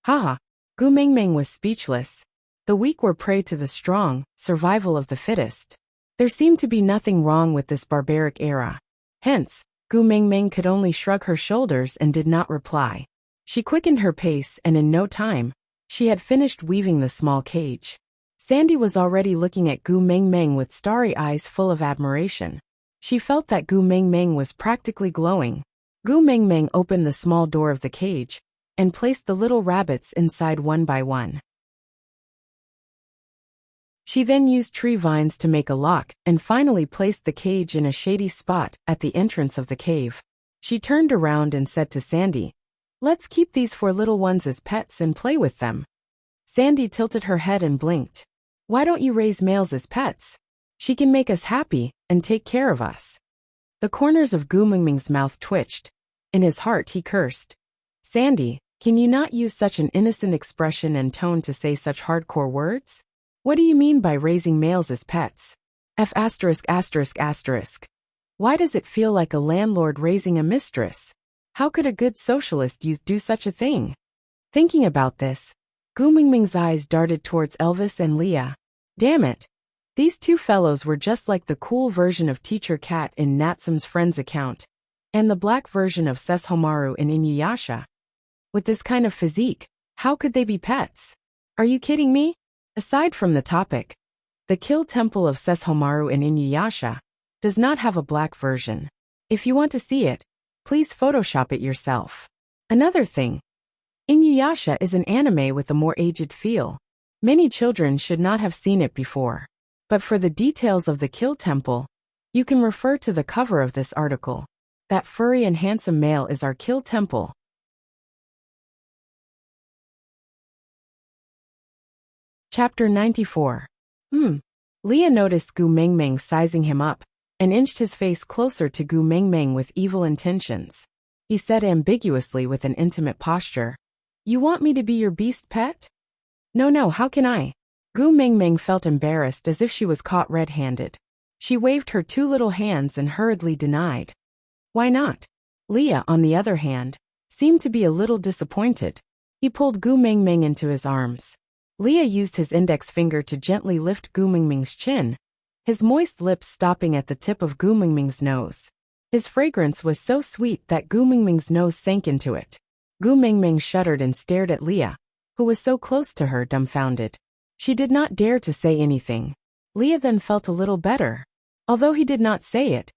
Haha. Gu Mingming was speechless. The weak were prey to the strong, survival of the fittest. There seemed to be nothing wrong with this barbaric era. Hence, Gu Mingming could only shrug her shoulders and did not reply. She quickened her pace and in no time, she had finished weaving the small cage. Sandy was already looking at Gu Mingming with starry eyes full of admiration. She felt that Gu Mingming was practically glowing. Gu Mingming opened the small door of the cage and placed the little rabbits inside one by one. She then used tree vines to make a lock and finally placed the cage in a shady spot at the entrance of the cave. She turned around and said to Sandy, Let's keep these 4 little ones as pets and play with them. Sandy tilted her head and blinked. Why don't you raise males as pets? She can make us happy and take care of us. The corners of Gu Mingming's mouth twitched. In his heart he cursed. Sandy, can you not use such an innocent expression and tone to say such hardcore words? What do you mean by raising males as pets? F*******. Why does it feel like a landlord raising a mistress? How could a good socialist youth do such a thing? Thinking about this, Gu Mingming's eyes darted towards Elvis and Leah. Damn it. These 2 fellows were just like the cool version of Teacher Cat in Natsum's Friends account, and the black version of Sesshomaru in Inuyasha. With this kind of physique, how could they be pets? Are you kidding me? Aside from the topic, the Kill Temple of Sesshomaru in Inuyasha does not have a black version. If you want to see it, please Photoshop it yourself. Another thing, Inuyasha is an anime with a more aged feel. Many children should not have seen it before. But for the details of the Kill Temple, you can refer to the cover of this article. That furry and handsome male is our Kill Temple. Chapter 94. Leah noticed Gu Mingming sizing him up and inched his face closer to Gu Mingming with evil intentions. He said ambiguously with an intimate posture, "You want me to be your beast pet?" No, how can I? Gu Mingming felt embarrassed as if she was caught red-handed. She waved her two little hands and hurriedly denied. Why not? Leah, on the other hand, seemed to be a little disappointed. He pulled Gu Mingming into his arms. Leah used his index finger to gently lift Gu Mingming's chin, his moist lips stopping at the tip of Gu Mingming's nose. His fragrance was so sweet that Gu Mingming's nose sank into it. Gu Mingming shuddered and stared at Leah, who was so close to her, dumbfounded. She did not dare to say anything. Leah then felt a little better. Although he did not say it,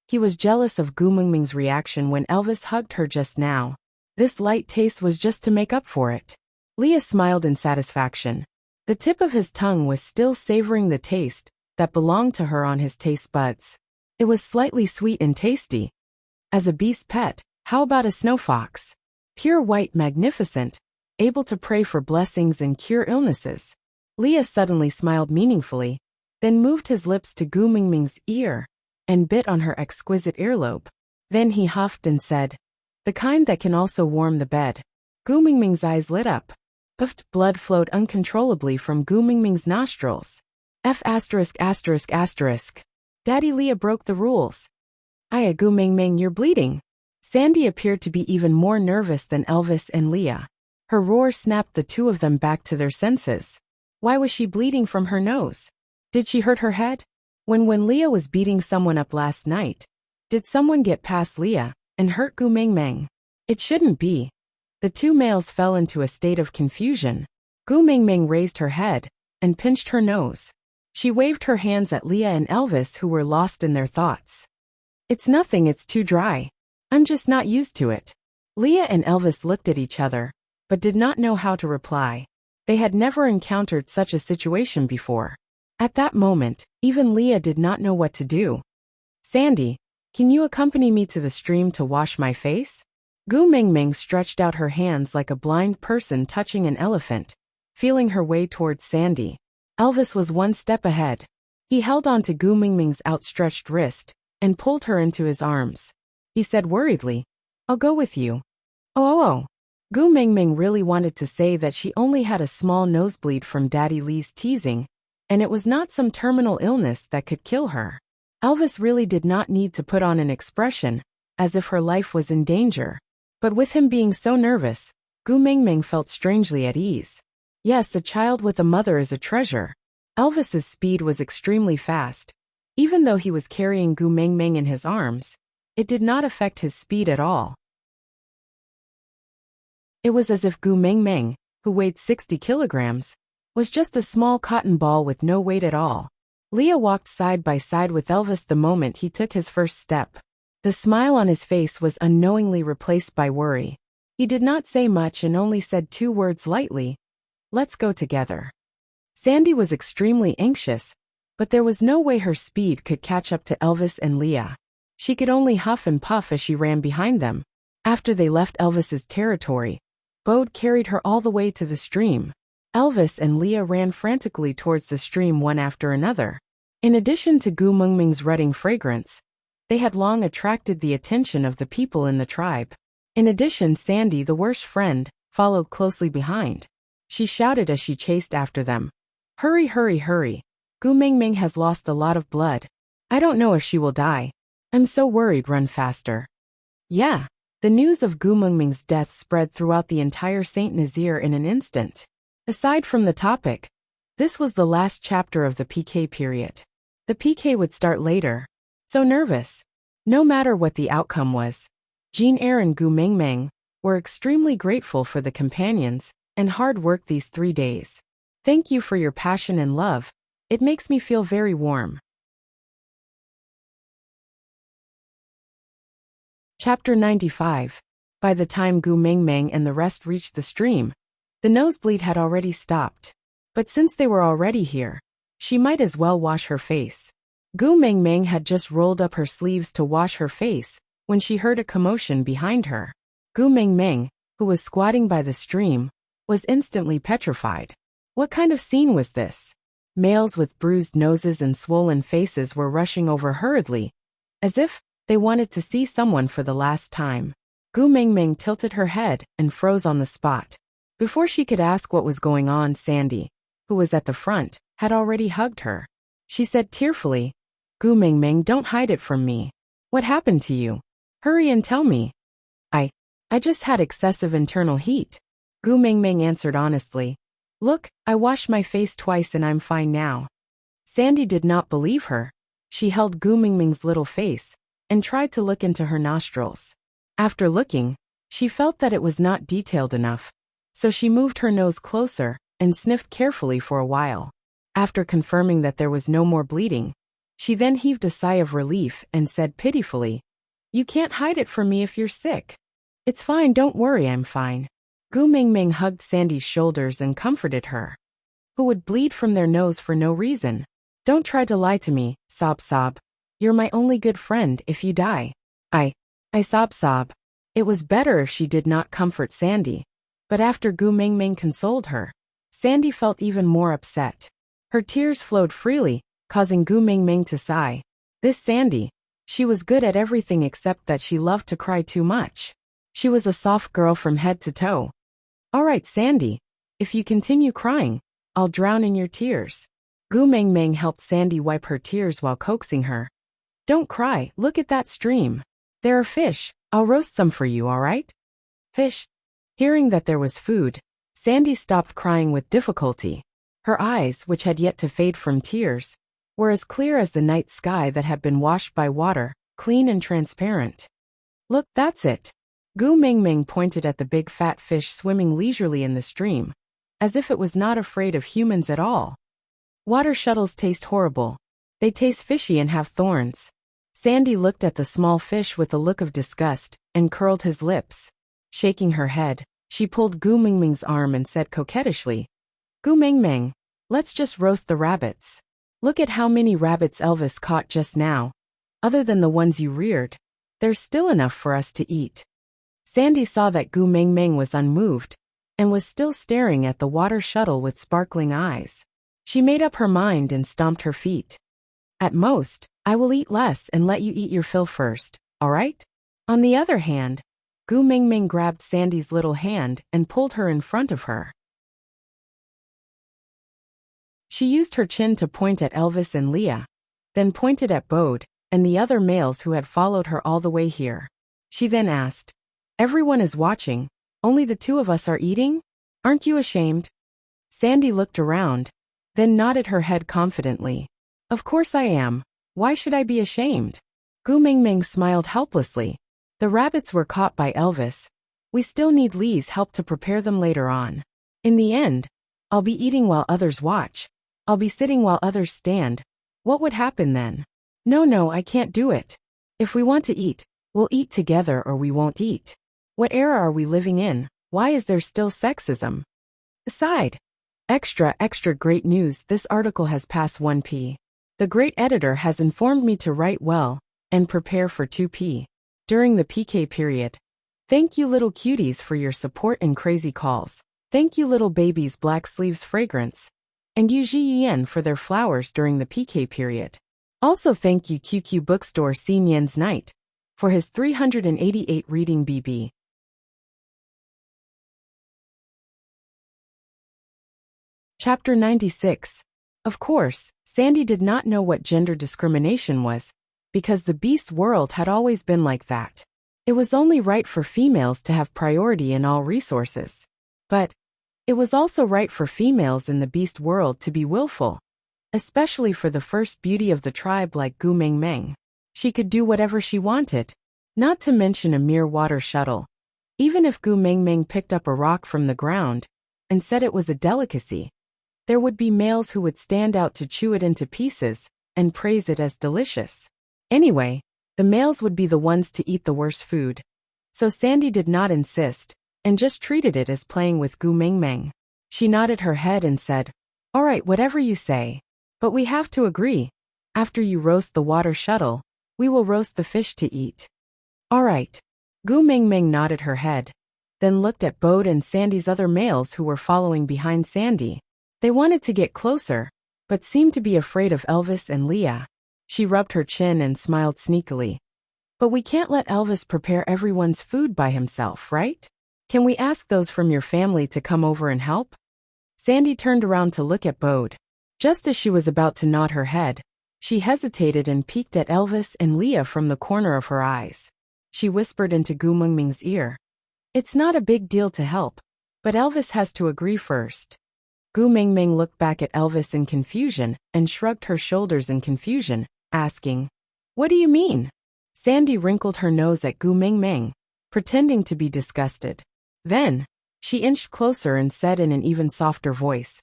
he was jealous of Gu Mingming's reaction when Elvis hugged her just now. This light taste was just to make up for it. Leah smiled in satisfaction. The tip of his tongue was still savoring the taste that belonged to her on his taste buds. It was slightly sweet and tasty. As a beast pet, how about a snow fox? Pure white, magnificent, able to pray for blessings and cure illnesses. Leah suddenly smiled meaningfully, then moved his lips to Gu Mingming's ear and bit on her exquisite earlobe. Then he huffed and said, "The kind that can also warm the bed." Gu Mingming's eyes lit up. Puffed blood flowed uncontrollably from Gu Mingming's nostrils. F******. Daddy, Leah broke the rules. Aya, Gu Mingming, you're bleeding. Sandy appeared to be even more nervous than Elvis and Leah. Her roar snapped the two of them back to their senses. Why was she bleeding from her nose? Did she hurt her head? When Leah was beating someone up last night, did someone get past Leah and hurt Gu Mingming? It shouldn't be. The two males fell into a state of confusion. Gu Mingming raised her head and pinched her nose. She waved her hands at Leah and Elvis, who were lost in their thoughts. It's nothing, it's too dry. I'm just not used to it. Leah and Elvis looked at each other, but did not know how to reply. They had never encountered such a situation before. At that moment, even Leah did not know what to do. Sandy, can you accompany me to the stream to wash my face? Gu Mingming stretched out her hands like a blind person touching an elephant, feeling her way towards Sandy. Elvis was one step ahead. He held on to Gu Mingming's outstretched wrist and pulled her into his arms. He said worriedly, "I'll go with you." Oh. Gu Mingming really wanted to say that she only had a small nosebleed from Daddy Lee's teasing, and it was not some terminal illness that could kill her. Elvis really did not need to put on an expression, as if her life was in danger. But with him being so nervous, Gu Mingming felt strangely at ease. Yes, a child with a mother is a treasure. Elvis's speed was extremely fast. Even though he was carrying Gu Mingming in his arms, it did not affect his speed at all. It was as if Gu Mingming, who weighed 60 kilograms, was just a small cotton ball with no weight at all. Leah walked side by side with Elvis the moment he took his first step. The smile on his face was unknowingly replaced by worry. He did not say much and only said two words lightly, "Let's go together." Sandy was extremely anxious, but there was no way her speed could catch up to Elvis and Leah. She could only huff and puff as she ran behind them. After they left Elvis's territory, Bode carried her all the way to the stream. Elvis and Leah ran frantically towards the stream one after another. In addition to Gu Mingming's rutting fragrance, they had long attracted the attention of the people in the tribe. In addition, Sandy, the worst friend, followed closely behind. She shouted as she chased after them. Hurry, hurry, hurry. Gu Mingming has lost a lot of blood. I don't know if she will die. I'm so worried, run faster." Yeah, the news of Gu Mingming's death spread throughout the entire Saint Nazaire in an instant. Aside from the topic, this was the last chapter of the PK period. The PK would start later. So nervous. No matter what the outcome was, Jean Eyre and Gu Mingming were extremely grateful for the companions and hard work these 3 days. Thank you for your passion and love. It makes me feel very warm. Chapter 95. By the time Gu Mingming and the rest reached the stream, the nosebleed had already stopped. But since they were already here, she might as well wash her face. Gu Mingming had just rolled up her sleeves to wash her face when she heard a commotion behind her. Gu Mingming, who was squatting by the stream, was instantly petrified. What kind of scene was this? Males with bruised noses and swollen faces were rushing over hurriedly, as if they wanted to see someone for the last time. Gu Mingming tilted her head and froze on the spot. Before she could ask what was going on, Sandy, who was at the front, had already hugged her. She said tearfully, "Gu Mingming, don't hide it from me. What happened to you? Hurry and tell me." I just had excessive internal heat," Gu Mingming answered honestly. "Look, I washed my face twice and I'm fine now." Sandy did not believe her. She held Gu Mingming's little face and tried to look into her nostrils. After looking, she felt that it was not detailed enough, so she moved her nose closer and sniffed carefully for a while. After confirming that there was no more bleeding, she then heaved a sigh of relief and said pitifully, "You can't hide it from me if you're sick." "It's fine, don't worry, I'm fine." Gu Mingming hugged Sandy's shoulders and comforted her. "Who would bleed from their nose for no reason? Don't try to lie to me, sob. You're my only good friend if you die." I sob. It was better if she did not comfort Sandy, but after Gu Mingming consoled her, Sandy felt even more upset. Her tears flowed freely, causing Gu Mingming to sigh. This Sandy, she was good at everything except that she loved to cry too much. She was a soft girl from head to toe. "All right, Sandy, if you continue crying, I'll drown in your tears." Gu Mingming helped Sandy wipe her tears while coaxing her. "Don't cry, look at that stream. There are fish, I'll roast some for you, all right?" Fish. Hearing that there was food, Sandy stopped crying with difficulty. Her eyes, which had yet to fade from tears, were as clear as the night sky that had been washed by water, clean and transparent. "Look, that's it." Gu Mingming pointed at the big fat fish swimming leisurely in the stream, as if it was not afraid of humans at all. "Water shuttles taste horrible. They taste fishy and have thorns." Sandy looked at the small fish with a look of disgust and curled his lips. Shaking her head, she pulled Gu Mingming's arm and said coquettishly, "Gu Mingming, let's just roast the rabbits. Look at how many rabbits Elvis caught just now. Other than the ones you reared, there's still enough for us to eat." Sandy saw that Gu Mingming was unmoved and was still staring at the water shuttle with sparkling eyes. She made up her mind and stomped her feet. "At most, I will eat less and let you eat your fill first, all right?" On the other hand, Gu Mingming grabbed Sandy's little hand and pulled her in front of her. She used her chin to point at Elvis and Leah, then pointed at Bode and the other males who had followed her all the way here. She then asked, "Everyone is watching, only the two of us are eating? Aren't you ashamed?" Sandy looked around, then nodded her head confidently. "Of course I am. Why should I be ashamed?" Gu Mingming smiled helplessly. "The rabbits were caught by Elvis. We still need Lee's help to prepare them later on. In the end, I'll be eating while others watch. I'll be sitting while others stand. What would happen then?" No, I can't do it. If we want to eat, we'll eat together or we won't eat. What era are we living in? Why is there still sexism? Aside. Extra great news, this article has passed 1P. The great editor has informed me to write well and prepare for 2P during the PK period. Thank you little cuties for your support and crazy calls. Thank you little babies Black Sleeves Fragrance and Yu Jiyan for their flowers during the PK period. Also thank you QQ Bookstore Xin Yen's Night for his 388 reading BB. Chapter 96. Of course, Sandy did not know what gender discrimination was, because the beast world had always been like that. It was only right for females to have priority in all resources. But it was also right for females in the beast world to be willful, especially for the first beauty of the tribe like Gu Mingming. She could do whatever she wanted, not to mention a mere water shuttle. Even if Gu Mingming picked up a rock from the ground and said it was a delicacy, there would be males who would stand out to chew it into pieces and praise it as delicious. Anyway, the males would be the ones to eat the worst food. So Sandy did not insist, and just treated it as playing with Gu Mingming. She nodded her head and said, "All right, whatever you say. But we have to agree. After you roast the water shuttle, we will roast the fish to eat." "All right." Gu Mingming nodded her head, then looked at Bode and Sandy's other males who were following behind Sandy. They wanted to get closer, but seemed to be afraid of Elvis and Leah. She rubbed her chin and smiled sneakily. But we can't let Elvis prepare everyone's food by himself, right? Can we ask those from your family to come over and help? Sandy turned around to look at Bode. Just as she was about to nod her head, she hesitated and peeked at Elvis and Leah from the corner of her eyes. She whispered into Gu Mingming's ear. It's not a big deal to help, but Elvis has to agree first. Gu Mingming looked back at Elvis in confusion and shrugged her shoulders in confusion, asking, What do you mean? Sandy wrinkled her nose at Gu Mingming, pretending to be disgusted. Then, she inched closer and said in an even softer voice,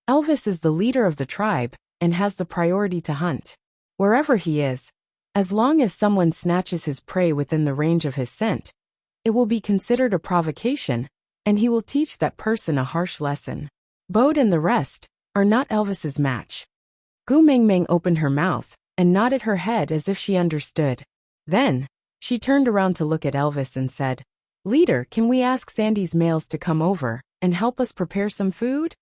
Elvis is the leader of the tribe and has the priority to hunt. Wherever he is, as long as someone snatches his prey within the range of his scent, it will be considered a provocation, and he will teach that person a harsh lesson. Bode and the rest are not Elvis's match. Gu Mingming opened her mouth and nodded her head as if she understood. Then, she turned around to look at Elvis and said, Leader, can we ask Sandy's males to come over and help us prepare some food?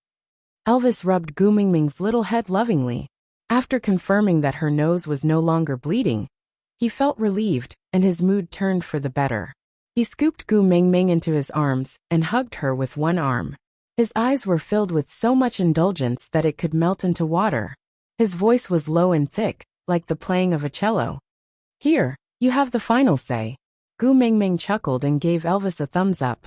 Elvis rubbed Gu Mingming's little head lovingly. After confirming that her nose was no longer bleeding, he felt relieved and his mood turned for the better. He scooped Gu Mingming into his arms and hugged her with one arm. His eyes were filled with so much indulgence that it could melt into water. His voice was low and thick, like the playing of a cello. Here, you have the final say. Gu Mingming chuckled and gave Elvis a thumbs up.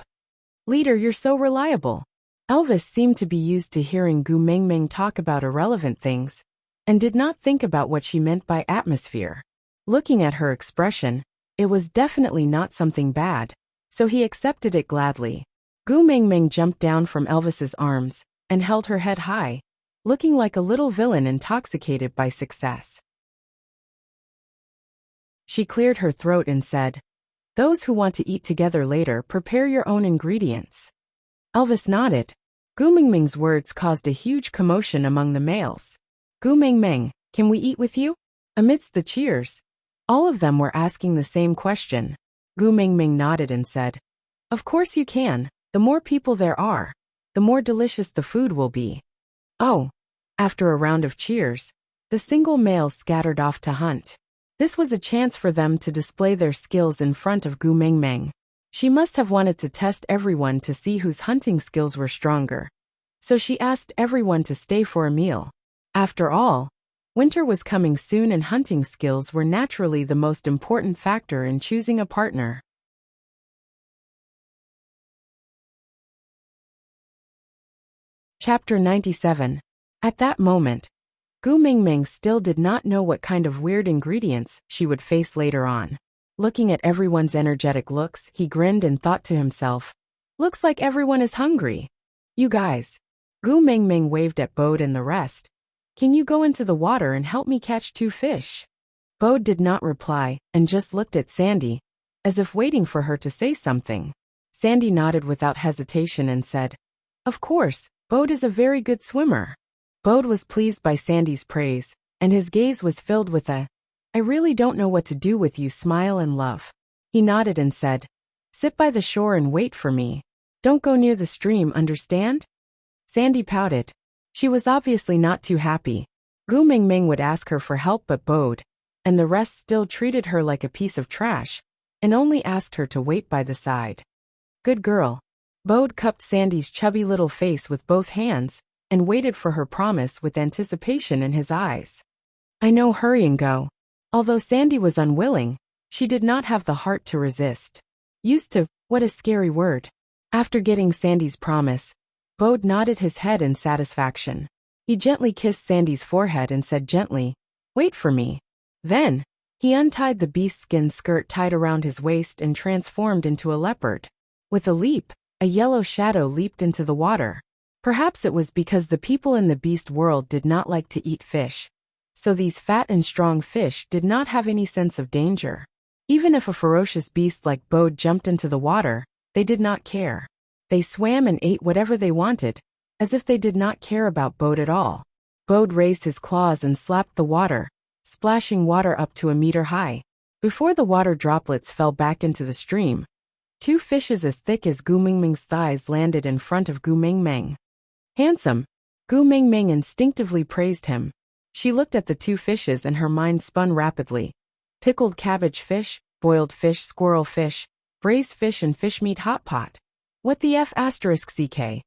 Leader, you're so reliable. Elvis seemed to be used to hearing Gu Mingming talk about irrelevant things, and did not think about what she meant by atmosphere. Looking at her expression, it was definitely not something bad, so he accepted it gladly. Gu Mingming jumped down from Elvis's arms and held her head high, looking like a little villain intoxicated by success. She cleared her throat and said, Those who want to eat together later, prepare your own ingredients. Elvis nodded. Gu Mingming's words caused a huge commotion among the males. Gu Mingming, can we eat with you? Amidst the cheers, all of them were asking the same question. Gu Mingming nodded and said, Of course you can. The more people there are, the more delicious the food will be. Oh. After a round of cheers, the single males scattered off to hunt. This was a chance for them to display their skills in front of Gu Mingming. She must have wanted to test everyone to see whose hunting skills were stronger. So she asked everyone to stay for a meal. After all, winter was coming soon and hunting skills were naturally the most important factor in choosing a partner. Chapter 97. At that moment, Gu Mingming still did not know what kind of weird ingredients she would face later on. Looking at everyone's energetic looks, he grinned and thought to himself, Looks like everyone is hungry. You guys. Gu Mingming waved at Bode and the rest. Can you go into the water and help me catch 2 fish? Bode did not reply and just looked at Sandy, as if waiting for her to say something. Sandy nodded without hesitation and said, Of course, Bode is a very good swimmer. Bode was pleased by Sandy's praise, and his gaze was filled with a, I really don't know what to do with you smile and love. He nodded and said, Sit by the shore and wait for me. Don't go near the stream, understand? Sandy pouted. She was obviously not too happy. Gu Mingming would ask her for help but Bode, and the rest still treated her like a piece of trash, and only asked her to wait by the side. Good girl. Bode cupped Sandy's chubby little face with both hands, and waited for her promise with anticipation in his eyes. I know, hurry and go. Although Sandy was unwilling, she did not have the heart to resist. Used to, what a scary word. After getting Sandy's promise, Bode nodded his head in satisfaction. He gently kissed Sandy's forehead and said gently, Wait for me. Then, he untied the beast-skin skirt tied around his waist and transformed into a leopard. With a leap, a yellow shadow leaped into the water. Perhaps it was because the people in the beast world did not like to eat fish, so these fat and strong fish did not have any sense of danger. Even if a ferocious beast like Bode jumped into the water, they did not care. They swam and ate whatever they wanted, as if they did not care about Bode at all. Bode raised his claws and slapped the water, splashing water up to a meter high. Before the water droplets fell back into the stream, 2 fishes as thick as Gu Mingming's thighs landed in front of Gu Mingming. Handsome. Gu Mingming instinctively praised him. She looked at the two fishes and her mind spun rapidly. Pickled cabbage fish, boiled fish, squirrel fish, braised fish and fish meat hot pot. What the F***? Gu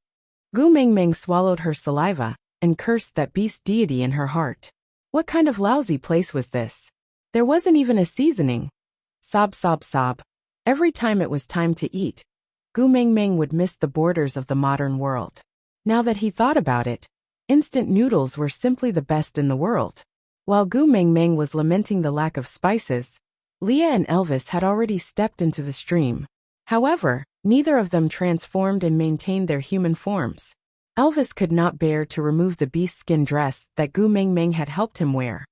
Mingming swallowed her saliva and cursed that beast deity in her heart. What kind of lousy place was this? There wasn't even a seasoning. Sob, sob, sob. Every time it was time to eat, Gu Mingming would miss the borders of the modern world. Now that he thought about it, instant noodles were simply the best in the world. While Gu Mingming was lamenting the lack of spices, Leah and Elvis had already stepped into the stream. However, neither of them transformed and maintained their human forms. Elvis could not bear to remove the beast skin dress that Gu Mingming had helped him wear,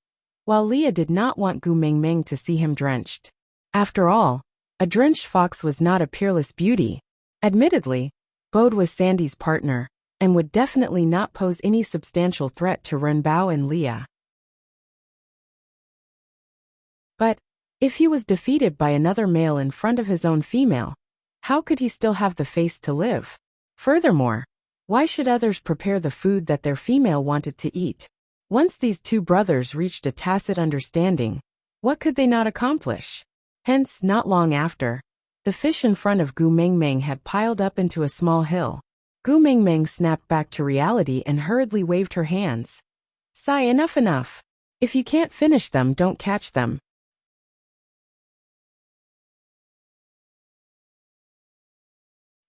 while Leah did not want Gu Mingming to see him drenched. After all, a drenched fox was not a peerless beauty. Admittedly, Bode was Sandy's partner, and would definitely not pose any substantial threat to Renbao and Leah. But, if he was defeated by another male in front of his own female, how could he still have the face to live? Furthermore, why should others prepare the food that their female wanted to eat? Once these two brothers reached a tacit understanding, what could they not accomplish? Hence, not long after, the fish in front of Gu Mingming had piled up into a small hill. Gu Mingming snapped back to reality and hurriedly waved her hands. Sigh, enough, enough. If you can't finish them, don't catch them.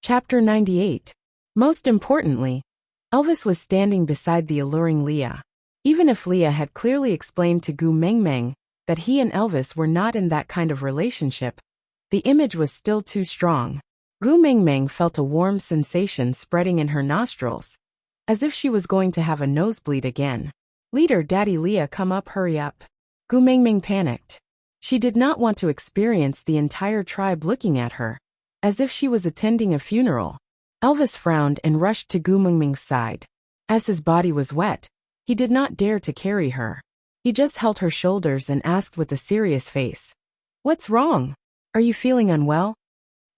Chapter 98. Most importantly, Elvis was standing beside the alluring Leah. Even if Leah had clearly explained to Gu Mingming that he and Elvis were not in that kind of relationship, the image was still too strong. Gu Mingming felt a warm sensation spreading in her nostrils, as if she was going to have a nosebleed again. Leader, Daddy Leah, come up, hurry up. Gu Mingming panicked. She did not want to experience the entire tribe looking at her, as if she was attending a funeral. Elvis frowned and rushed to Gu Mingming's side. As his body was wet, he did not dare to carry her. He just held her shoulders and asked with a serious face, "What's wrong? Are you feeling unwell?"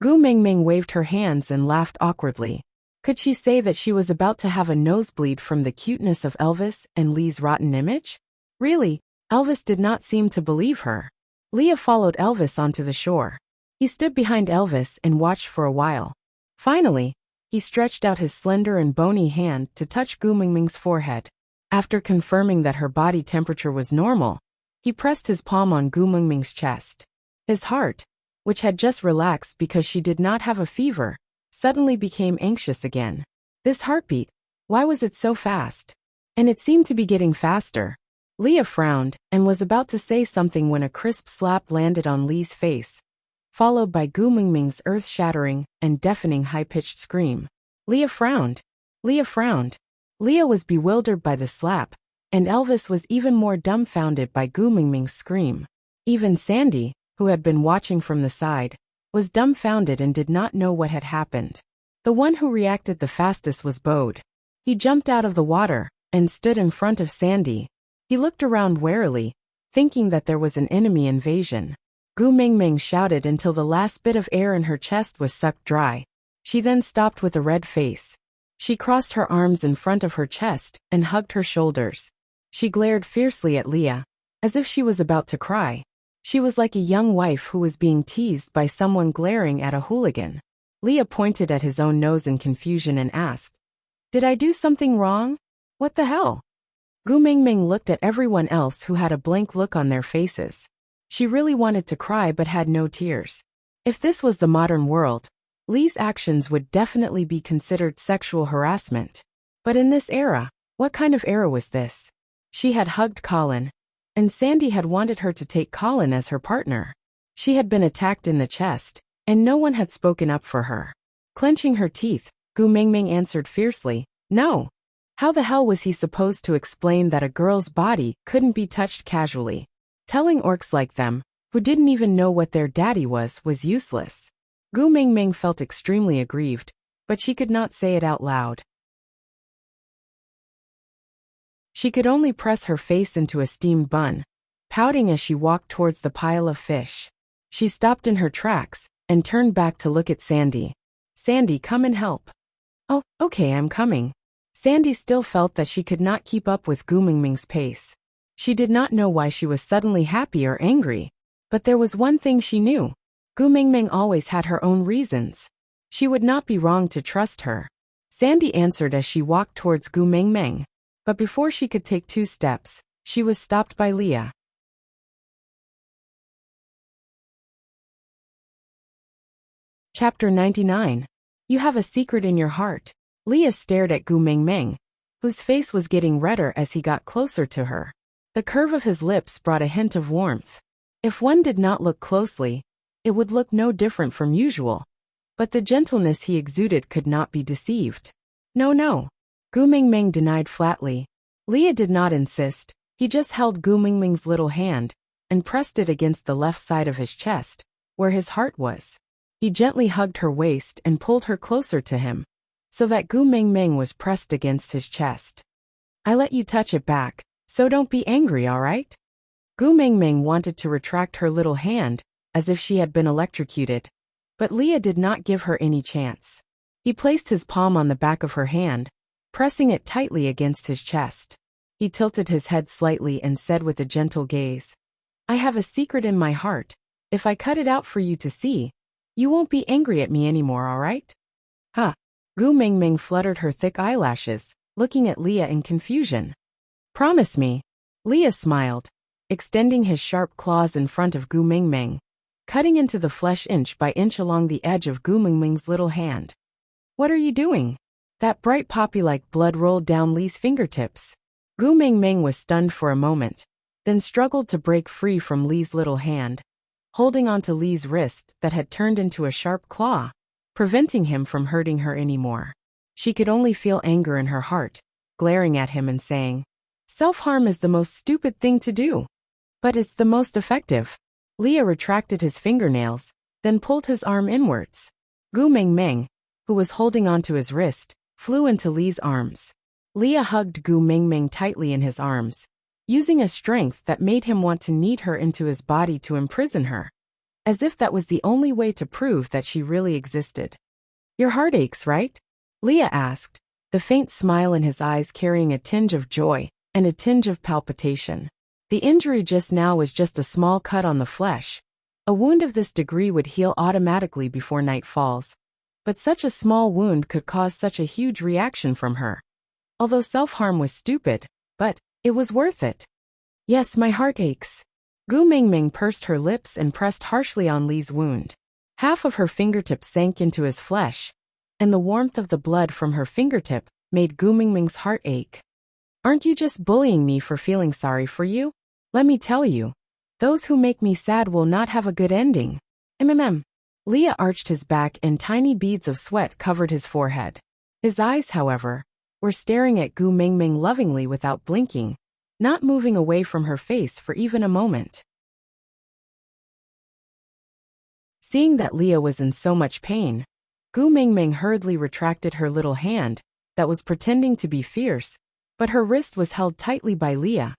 Gu Mingming waved her hands and laughed awkwardly. Could she say that she was about to have a nosebleed from the cuteness of Elvis and Lee's rotten image? Really, Elvis did not seem to believe her. Leah followed Elvis onto the shore. He stood behind Elvis and watched for a while. Finally, he stretched out his slender and bony hand to touch Gu Mingming's forehead. After confirming that her body temperature was normal, he pressed his palm on Gu Mingming's chest. His heart, which had just relaxed because she did not have a fever, suddenly became anxious again. This heartbeat, why was it so fast? And it seemed to be getting faster. Leah frowned and was about to say something when a crisp slap landed on Lee's face, followed by Gu Mingming's earth-shattering and deafening high-pitched scream. Leah frowned. Leah frowned. Leah was bewildered by the slap, and Elvis was even more dumbfounded by Gu Mingming's scream. Even Sandy, who had been watching from the side, was dumbfounded and did not know what had happened. The one who reacted the fastest was Bode. He jumped out of the water and stood in front of Sandy. He looked around warily, thinking that there was an enemy invasion. Gu Mingming shouted until the last bit of air in her chest was sucked dry. She then stopped with a red face. She crossed her arms in front of her chest and hugged her shoulders. She glared fiercely at Leah, as if she was about to cry. She was like a young wife who was being teased by someone glaring at a hooligan. Leah pointed at his own nose in confusion and asked, "Did I do something wrong? What the hell?" Gu Mingming looked at everyone else who had a blank look on their faces. She really wanted to cry but had no tears. If this was the modern world, Lee's actions would definitely be considered sexual harassment. But in this era, what kind of era was this? She had hugged Colin, and Sandy had wanted her to take Colin as her partner. She had been attacked in the chest, and no one had spoken up for her. Clenching her teeth, Gu Mingming answered fiercely, "No." How the hell was he supposed to explain that a girl's body couldn't be touched casually? Telling orcs like them, who didn't even know what their daddy was useless. Gu Mingming felt extremely aggrieved, but she could not say it out loud. She could only press her face into a steamed bun, pouting as she walked towards the pile of fish. She stopped in her tracks and turned back to look at Sandy. "Sandy, come and help." "Oh, okay, I'm coming." Sandy still felt that she could not keep up with Gu Mingming's pace. She did not know why she was suddenly happy or angry, but there was one thing she knew. Gu Mingming always had her own reasons. She would not be wrong to trust her. Sandy answered as she walked towards Gu Mingming, but before she could take 2 steps, she was stopped by Leah. Chapter 99. You have a secret in your heart. Leah stared at Gu Mingming, whose face was getting redder as he got closer to her. The curve of his lips brought a hint of warmth. If one did not look closely, it would look no different from usual. But the gentleness he exuded could not be deceived. No, no. Gu Mingming denied flatly. Leah did not insist. He just held Gu Mingming's little hand and pressed it against the left side of his chest, where his heart was. He gently hugged her waist and pulled her closer to him, so that Gu Mingming was pressed against his chest. I let you touch it back, so don't be angry, all right? Gu Mingming wanted to retract her little hand, as if she had been electrocuted. But Leah did not give her any chance. He placed his palm on the back of her hand, pressing it tightly against his chest. He tilted his head slightly and said with a gentle gaze, I have a secret in my heart. If I cut it out for you to see, you won't be angry at me anymore, all right? Huh. Gu Mingming fluttered her thick eyelashes, looking at Leah in confusion. Promise me. Leah smiled, extending his sharp claws in front of Gu Mingming, cutting into the flesh inch by inch along the edge of Gu Mingming's little hand. What are you doing? That bright poppy-like blood rolled down Lee's fingertips. Gu Mingming was stunned for a moment, then struggled to break free from Lee's little hand, holding onto Lee's wrist that had turned into a sharp claw, preventing him from hurting her anymore. She could only feel anger in her heart, glaring at him and saying, Self-harm is the most stupid thing to do. But it's the most effective. Leah retracted his fingernails, then pulled his arm inwards. Gu Mingming, who was holding onto his wrist, flew into Lee's arms. Leah hugged Gu Mingming tightly in his arms, using a strength that made him want to knead her into his body to imprison her, as if that was the only way to prove that she really existed. Your heart aches, right? Leah asked, the faint smile in his eyes carrying a tinge of joy and a tinge of palpitation. The injury just now was just a small cut on the flesh. A wound of this degree would heal automatically before night falls, but such a small wound could cause such a huge reaction from her. Although self-harm was stupid, but it was worth it. Yes, my heart aches. Gu Mingming pursed her lips and pressed harshly on Lee's wound. Half of her fingertip sank into his flesh, and the warmth of the blood from her fingertip made Gu Mingming's heart ache. Aren't you just bullying me for feeling sorry for you? Let me tell you, those who make me sad will not have a good ending. Leah arched his back and tiny beads of sweat covered his forehead. His eyes, however, were staring at Gu Mingming lovingly without blinking, not moving away from her face for even a moment. Seeing that Leah was in so much pain, Gu Mingming hurriedly retracted her little hand that was pretending to be fierce, but her wrist was held tightly by Leah,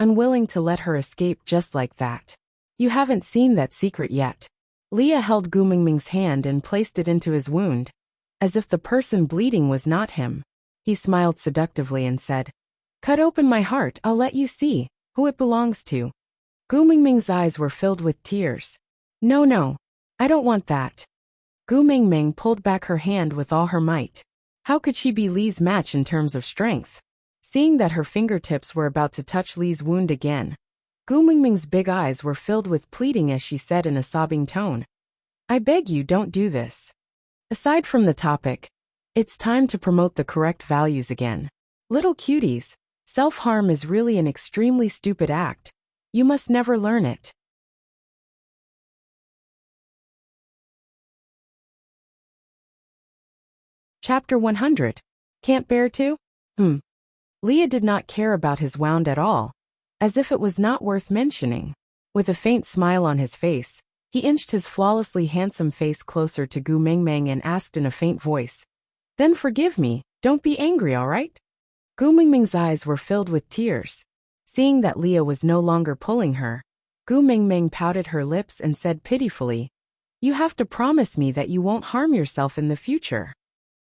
unwilling to let her escape just like that. You haven't seen that secret yet. Leah held Gu Mingming's hand and placed it into his wound, as if the person bleeding was not him. He smiled seductively and said, Cut open my heart, I'll let you see who it belongs to. Gu Mingming's eyes were filled with tears. No, I don't want that. Gu Mingming pulled back her hand with all her might. How could she be Lee's match in terms of strength? Seeing that her fingertips were about to touch Lee's wound again, Gu Mingming's big eyes were filled with pleading as she said in a sobbing tone, I beg you don't do this. Aside from the topic, it's time to promote the correct values again. Little cuties, self-harm is really an extremely stupid act. You must never learn it. Chapter 100. Can't bear to? Leah did not care about his wound at all, as if it was not worth mentioning. With a faint smile on his face, he inched his flawlessly handsome face closer to Gu Mingming and asked in a faint voice, Then forgive me, don't be angry, all right? Gu Mingming's eyes were filled with tears. Seeing that Leah was no longer pulling her, Gu Mingming pouted her lips and said pitifully, You have to promise me that you won't harm yourself in the future.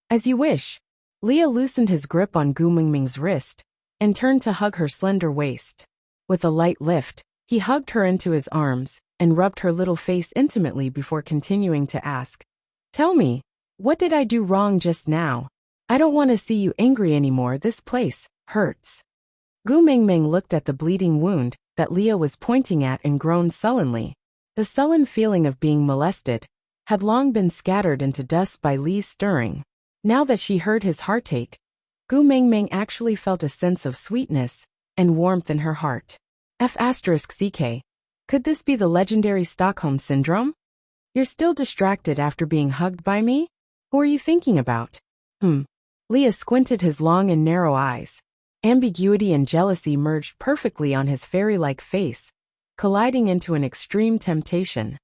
As you wish. Leah loosened his grip on Gu Mingming's wrist and turned to hug her slender waist. With a light lift, he hugged her into his arms and rubbed her little face intimately before continuing to ask, "Tell me, what did I do wrong just now? I don't want to see you angry anymore. This place hurts." Gu Mingming looked at the bleeding wound that Leah was pointing at and groaned sullenly. The sullen feeling of being molested had long been scattered into dust by Li's stirring. Now that she heard his heartache, Gu Mingming actually felt a sense of sweetness and warmth in her heart. F***ck. Could this be the legendary Stockholm Syndrome? You're still distracted after being hugged by me? Who are you thinking about? Leah squinted his long and narrow eyes. Ambiguity and jealousy merged perfectly on his fairy-like face, colliding into an extreme temptation.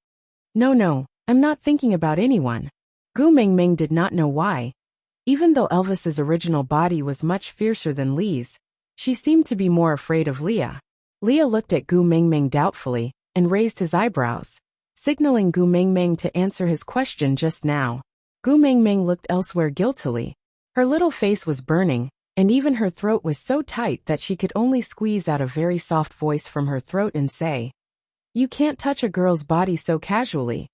No, I'm not thinking about anyone. Gu Mingming did not know why. Even though Elvis's original body was much fiercer than Li's, she seemed to be more afraid of Leah. Leah looked at Gu Mingming doubtfully and raised his eyebrows, signaling Gu Mingming to answer his question just now. Gu Mingming looked elsewhere guiltily. Her little face was burning, and even her throat was so tight that she could only squeeze out a very soft voice from her throat and say, "You can't touch a girl's body so casually."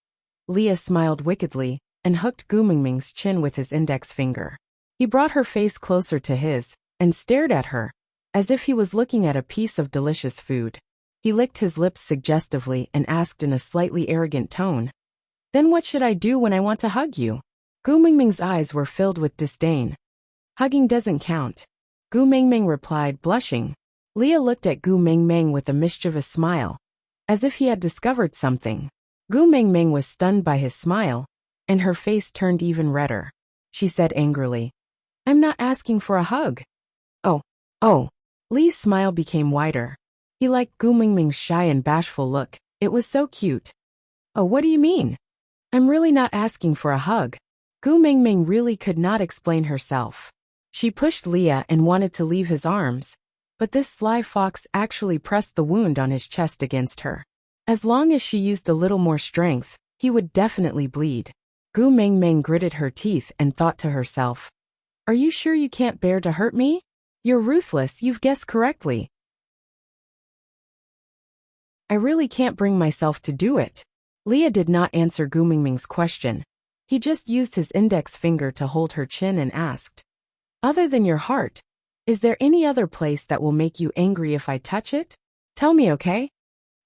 Leah smiled wickedly and hooked Gu Mingming's chin with his index finger. He brought her face closer to his and stared at her, as if he was looking at a piece of delicious food. He licked his lips suggestively and asked in a slightly arrogant tone, "Then what should I do when I want to hug you?" Gu Mingming's eyes were filled with disdain. "Hugging doesn't count," Gu Mingming replied, blushing. Leah looked at Gu Mingming with a mischievous smile, as if he had discovered something. Gu Mingming was stunned by his smile, and her face turned even redder. She said angrily, "I'm not asking for a hug." Oh. Li's smile became wider. He liked Gu Mingming's shy and bashful look. It was so cute. "Oh, what do you mean? I'm really not asking for a hug." Gu Mingming really could not explain herself. She pushed Leah and wanted to leave his arms, but this sly fox actually pressed the wound on his chest against her. As long as she used a little more strength, he would definitely bleed. Gu Mingming gritted her teeth and thought to herself, "Are you sure you can't bear to hurt me? You're ruthless, you've guessed correctly." "I really can't bring myself to do it." Leah did not answer Gu Mingming's question. He just used his index finger to hold her chin and asked, "Other than your heart, is there any other place that will make you angry if I touch it? Tell me, okay?"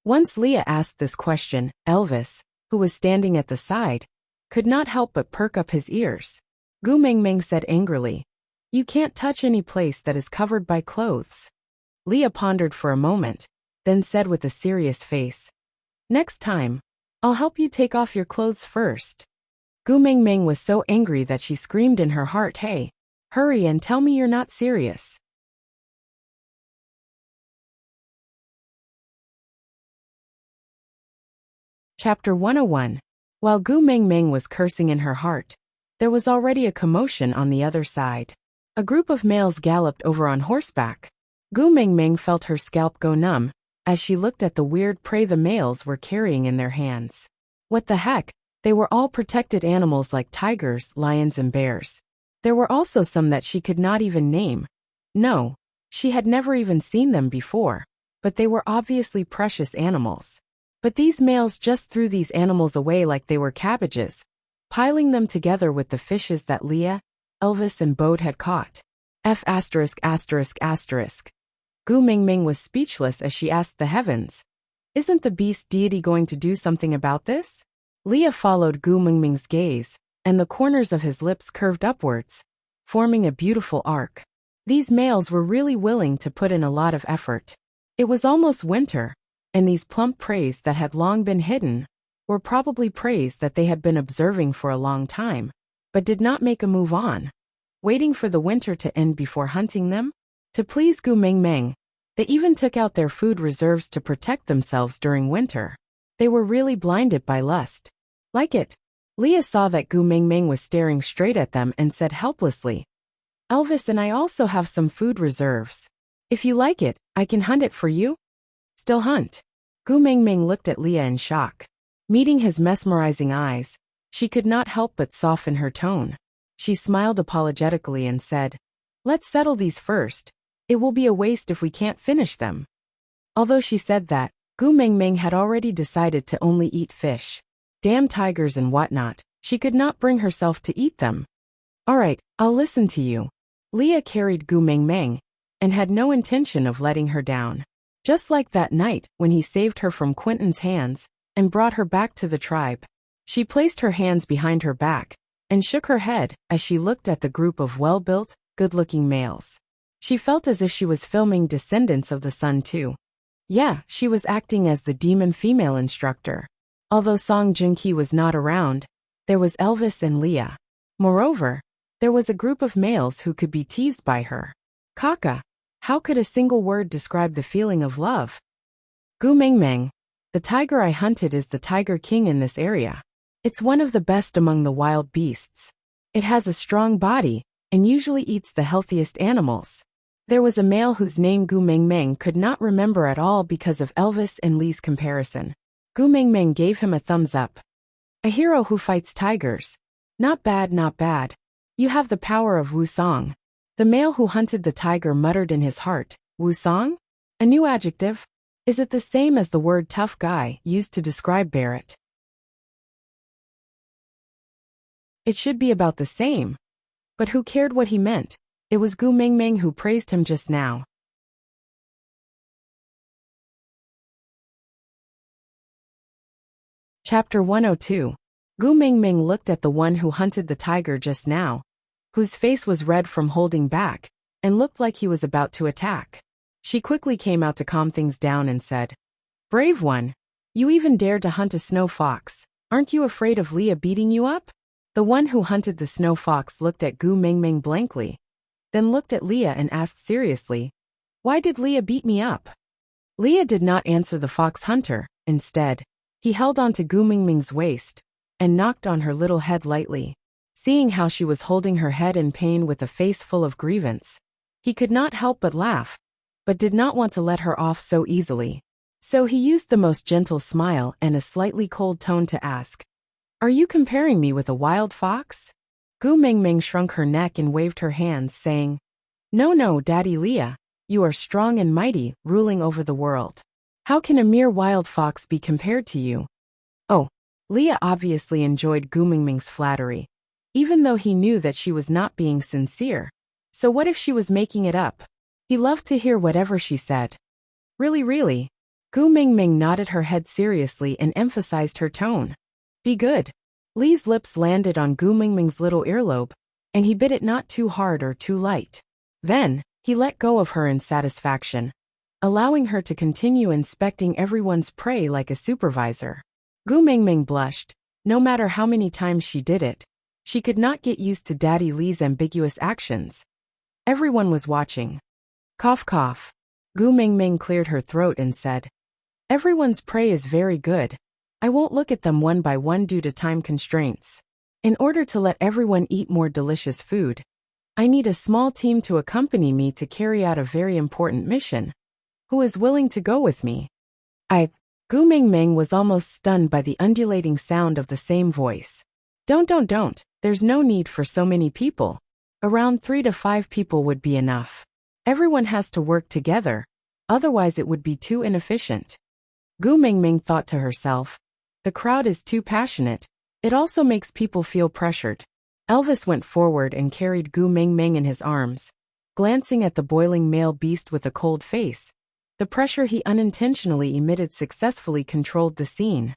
Once Leah asked this question, Elvis, who was standing at the side, could not help but perk up his ears. Gu Mingming said angrily, "You can't touch any place that is covered by clothes." Leah pondered for a moment, then said with a serious face, "Next time, I'll help you take off your clothes first." Gu Mingming was so angry that she screamed in her heart, "Hey, hurry and tell me you're not serious." Chapter 101. While Gu Mingming was cursing in her heart, there was already a commotion on the other side. A group of males galloped over on horseback. Gu Mingming felt her scalp go numb as she looked at the weird prey the males were carrying in their hands. What the heck? They were all protected animals like tigers, lions, and bears. There were also some that she could not even name. No, she had never even seen them before, but they were obviously precious animals. But these males just threw these animals away like they were cabbages, piling them together with the fishes that Leah, Elvis, and Bode had caught. Gu Mingming was speechless as she asked the heavens, "Isn't the beast deity going to do something about this?" Leah followed Gu Mingming's gaze, and the corners of his lips curved upwards, forming a beautiful arc. These males were really willing to put in a lot of effort. It was almost winter, and these plump preys that had long been hidden were probably preys that they had been observing for a long time, but did not make a move on, waiting for the winter to end before hunting them. To please Gu Mingming, they even took out their food reserves to protect themselves during winter. They were really blinded by lust. Like it. Leah saw that Gu Mingming was staring straight at them and said helplessly, "Elvis and I also have some food reserves. If you like it, I can hunt it for you." "Still hunt?" Gu Mingming looked at Leah in shock. Meeting his mesmerizing eyes, she could not help but soften her tone. She smiled apologetically and said, "Let's settle these first. It will be a waste if we can't finish them." Although she said that, Gu Mingming had already decided to only eat fish. Damn tigers and whatnot, she could not bring herself to eat them. "Alright, I'll listen to you." Leah carried Gu Mingming, and had no intention of letting her down. Just like that night when he saved her from Quentin's hands, and brought her back to the tribe. She placed her hands behind her back, and shook her head as she looked at the group of well-built, good-looking males. She felt as if she was filming Descendants of the Sun too. Yeah, she was acting as the demon female instructor. Although Song Joong-ki was not around, there was Elvis and Leah. Moreover, there was a group of males who could be teased by her. Kaka, how could a single word describe the feeling of love? Gu Mingming, the tiger I hunted is the tiger king in this area. It's one of the best among the wild beasts. It has a strong body, and usually eats the healthiest animals. There was a male whose name Gu Mingming could not remember at all because of Elvis and Lee's comparison. Gu Mingming gave him a thumbs up. A hero who fights tigers. Not bad, not bad. You have the power of Wusong. The male who hunted the tiger muttered in his heart, Wusong? A new adjective? Is it the same as the word tough guy used to describe Barrett? It should be about the same. But who cared what he meant? It was Gu Mingming who praised him just now. Chapter 102. Gu Mingming looked at the one who hunted the tiger just now, whose face was red from holding back, and looked like he was about to attack. She quickly came out to calm things down and said, "Brave one. You even dared to hunt a snow fox. Aren't you afraid of Leah beating you up?" The one who hunted the snow fox looked at Gu Mingming blankly, then looked at Leah and asked seriously, "Why did Leah beat me up?" Leah did not answer the fox hunter. Instead, he held on to Gu Mingming's waist and knocked on her little head lightly. Seeing how she was holding her head in pain with a face full of grievance, he could not help but laugh, but did not want to let her off so easily. So he used the most gentle smile and a slightly cold tone to ask, "Are you comparing me with a wild fox?" Gu Mingming shrunk her neck and waved her hands, saying, No, Daddy Leah, you are strong and mighty, ruling over the world. How can a mere wild fox be compared to you?" Oh, Leah obviously enjoyed Gu Mingming's flattery, even though he knew that she was not being sincere. So what if she was making it up? He loved to hear whatever she said. Really? Gu Mingming nodded her head seriously and emphasized her tone. Be good. Lee's lips landed on Gu Mingming's little earlobe, and he bit it not too hard or too light. Then, he let go of her in satisfaction, allowing her to continue inspecting everyone's prey like a supervisor. Gu Mingming blushed. No matter how many times she did it, she could not get used to Daddy Lee's ambiguous actions. Everyone was watching. Cough cough. Gu Mingming cleared her throat and said, "Everyone's prey is very good. I won't look at them one by one due to time constraints. In order to let everyone eat more delicious food, I need a small team to accompany me to carry out a very important mission. Who is willing to go with me?" Gu Mingming was almost stunned by the undulating sound of the same voice. Don't. There's no need for so many people. Around 3 to 5 people would be enough. Everyone has to work together, otherwise it would be too inefficient. Gu Mingming thought to herself, the crowd is too passionate. It also makes people feel pressured. Elvis went forward and carried Gu Mingming in his arms, glancing at the boiling male beast with a cold face. The pressure he unintentionally emitted successfully controlled the scene.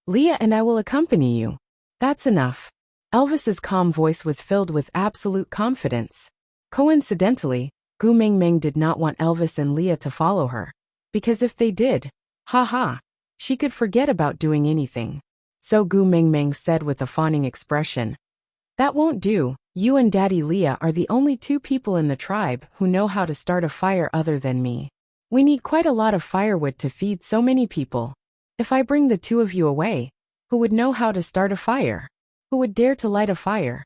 "Leah and I will accompany you. That's enough." Elvis's calm voice was filled with absolute confidence. Coincidentally, Gu Mingming did not want Elvis and Leah to follow her, because if they did, she could forget about doing anything. So Gu Mingming said with a fawning expression, "That won't do. You and Daddy Leah are the only 2 people in the tribe who know how to start a fire other than me. We need quite a lot of firewood to feed so many people. If I bring the 2 of you away, who would know how to start a fire? Who would dare to light a fire?"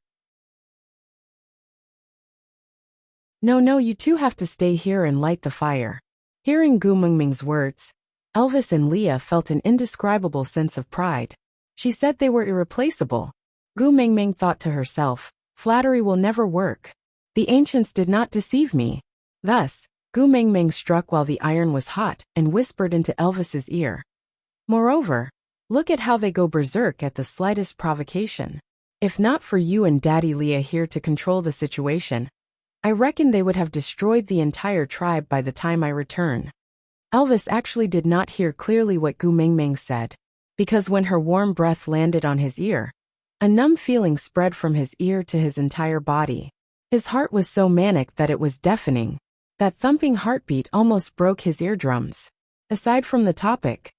No, you 2 have to stay here and light the fire." Hearing Gu Mingming's words, Elvis and Leah felt an indescribable sense of pride. She said they were irreplaceable. Gu Mingming thought to herself, Flattery will never work. The ancients did not deceive me. Thus, Gu Mingming struck while the iron was hot and whispered into Elvis's ear. Moreover, look at how they go berserk at the slightest provocation. If not for you and Daddy Leah here to control the situation, I reckon they would have destroyed the entire tribe by the time I return. Elvis actually did not hear clearly what Gu Mingming said, because when her warm breath landed on his ear, a numb feeling spread from his ear to his entire body. His heart was so manic that it was deafening. That thumping heartbeat almost broke his eardrums. Aside from the topic,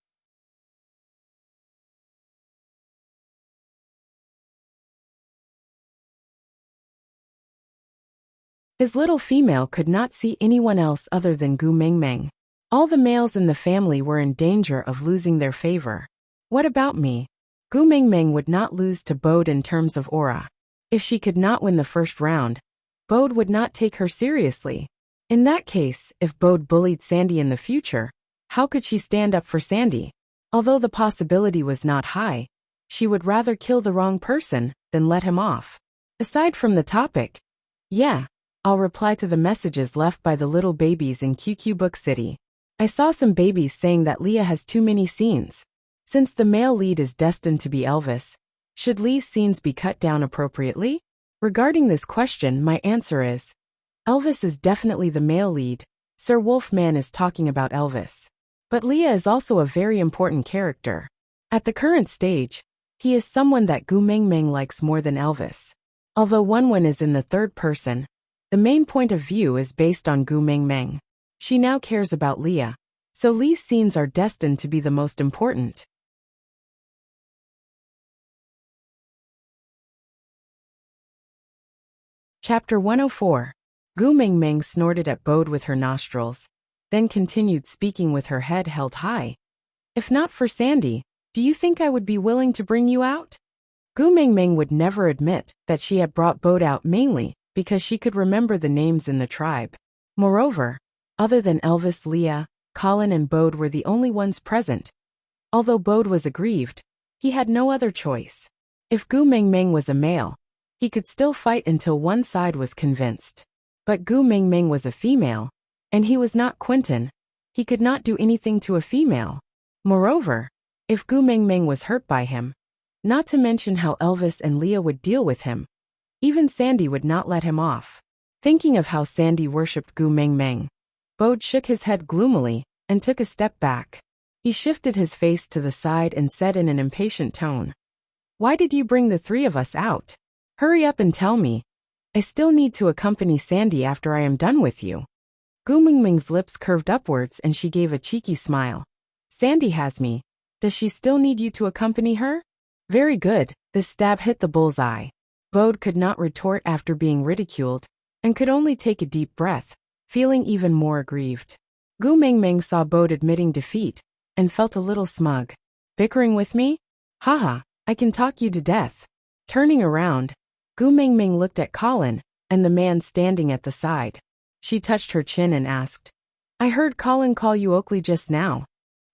his little female could not see anyone else other than Gu Mingming. All the males in the family were in danger of losing their favor. What about me? Gu Mingming would not lose to Bode in terms of aura. If she could not win the first round, Bode would not take her seriously. In that case, if Bode bullied Sandy in the future, how could she stand up for Sandy? Although the possibility was not high, she would rather kill the wrong person than let him off. Aside from the topic, yeah, I'll reply to the messages left by the little babies in Audiobook City. I saw some babies saying that Leah has too many scenes. Since the male lead is destined to be Elvis, should Lee's scenes be cut down appropriately? Regarding this question, my answer is, Elvis is definitely the male lead. Sir Wolfman is talking about Elvis. But Leah is also a very important character. At the current stage, he is someone that Gu Mingming likes more than Elvis. Although Wenwen is in the third person, the main point of view is based on Gu Mingming. She now cares about Leah, so Lee's scenes are destined to be the most important. Chapter 104. Gu Mingming snorted at Bode with her nostrils, then continued speaking with her head held high. If not for Sandy, do you think I would be willing to bring you out? Gu Mingming would never admit that she had brought Bode out mainly because she could remember the names in the tribe. Moreover, other than Elvis, Leah, Colin and Bode were the only ones present. Although Bode was aggrieved, he had no other choice. If Gu Mingming was a male, he could still fight until one side was convinced. But Gu Mingming was a female, and he was not Quentin. He could not do anything to a female. Moreover, if Gu Mingming was hurt by him, not to mention how Elvis and Leah would deal with him, even Sandy would not let him off. Thinking of how Sandy worshipped Gu Mingming, Bode shook his head gloomily and took a step back. He shifted his face to the side and said in an impatient tone, "Why did you bring the three of us out? Hurry up and tell me. I still need to accompany Sandy after I am done with you." Gu Mingming's lips curved upwards and she gave a cheeky smile. "Sandy has me. Does she still need you to accompany her?" Very good, this stab hit the bullseye. Bode could not retort after being ridiculed, and could only take a deep breath, feeling even more aggrieved. Gu Mingming saw Bode admitting defeat, and felt a little smug. "Bickering with me? Haha, I can talk you to death." Turning around, Gu Mingming looked at Colin and the man standing at the side. She touched her chin and asked, "I heard Colin call you Oakley just now."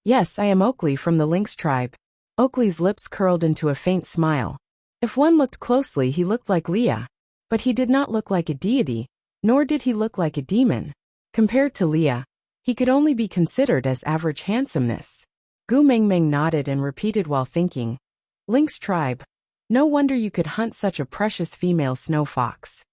"Yes, I am Oakley from the Lynx tribe." Oakley's lips curled into a faint smile. If one looked closely, he looked like Leah. But he did not look like a deity, nor did he look like a demon. Compared to Leah, he could only be considered as average handsomeness. Gu Mingming nodded and repeated while thinking, "Lynx tribe. No wonder you could hunt such a precious female snow fox."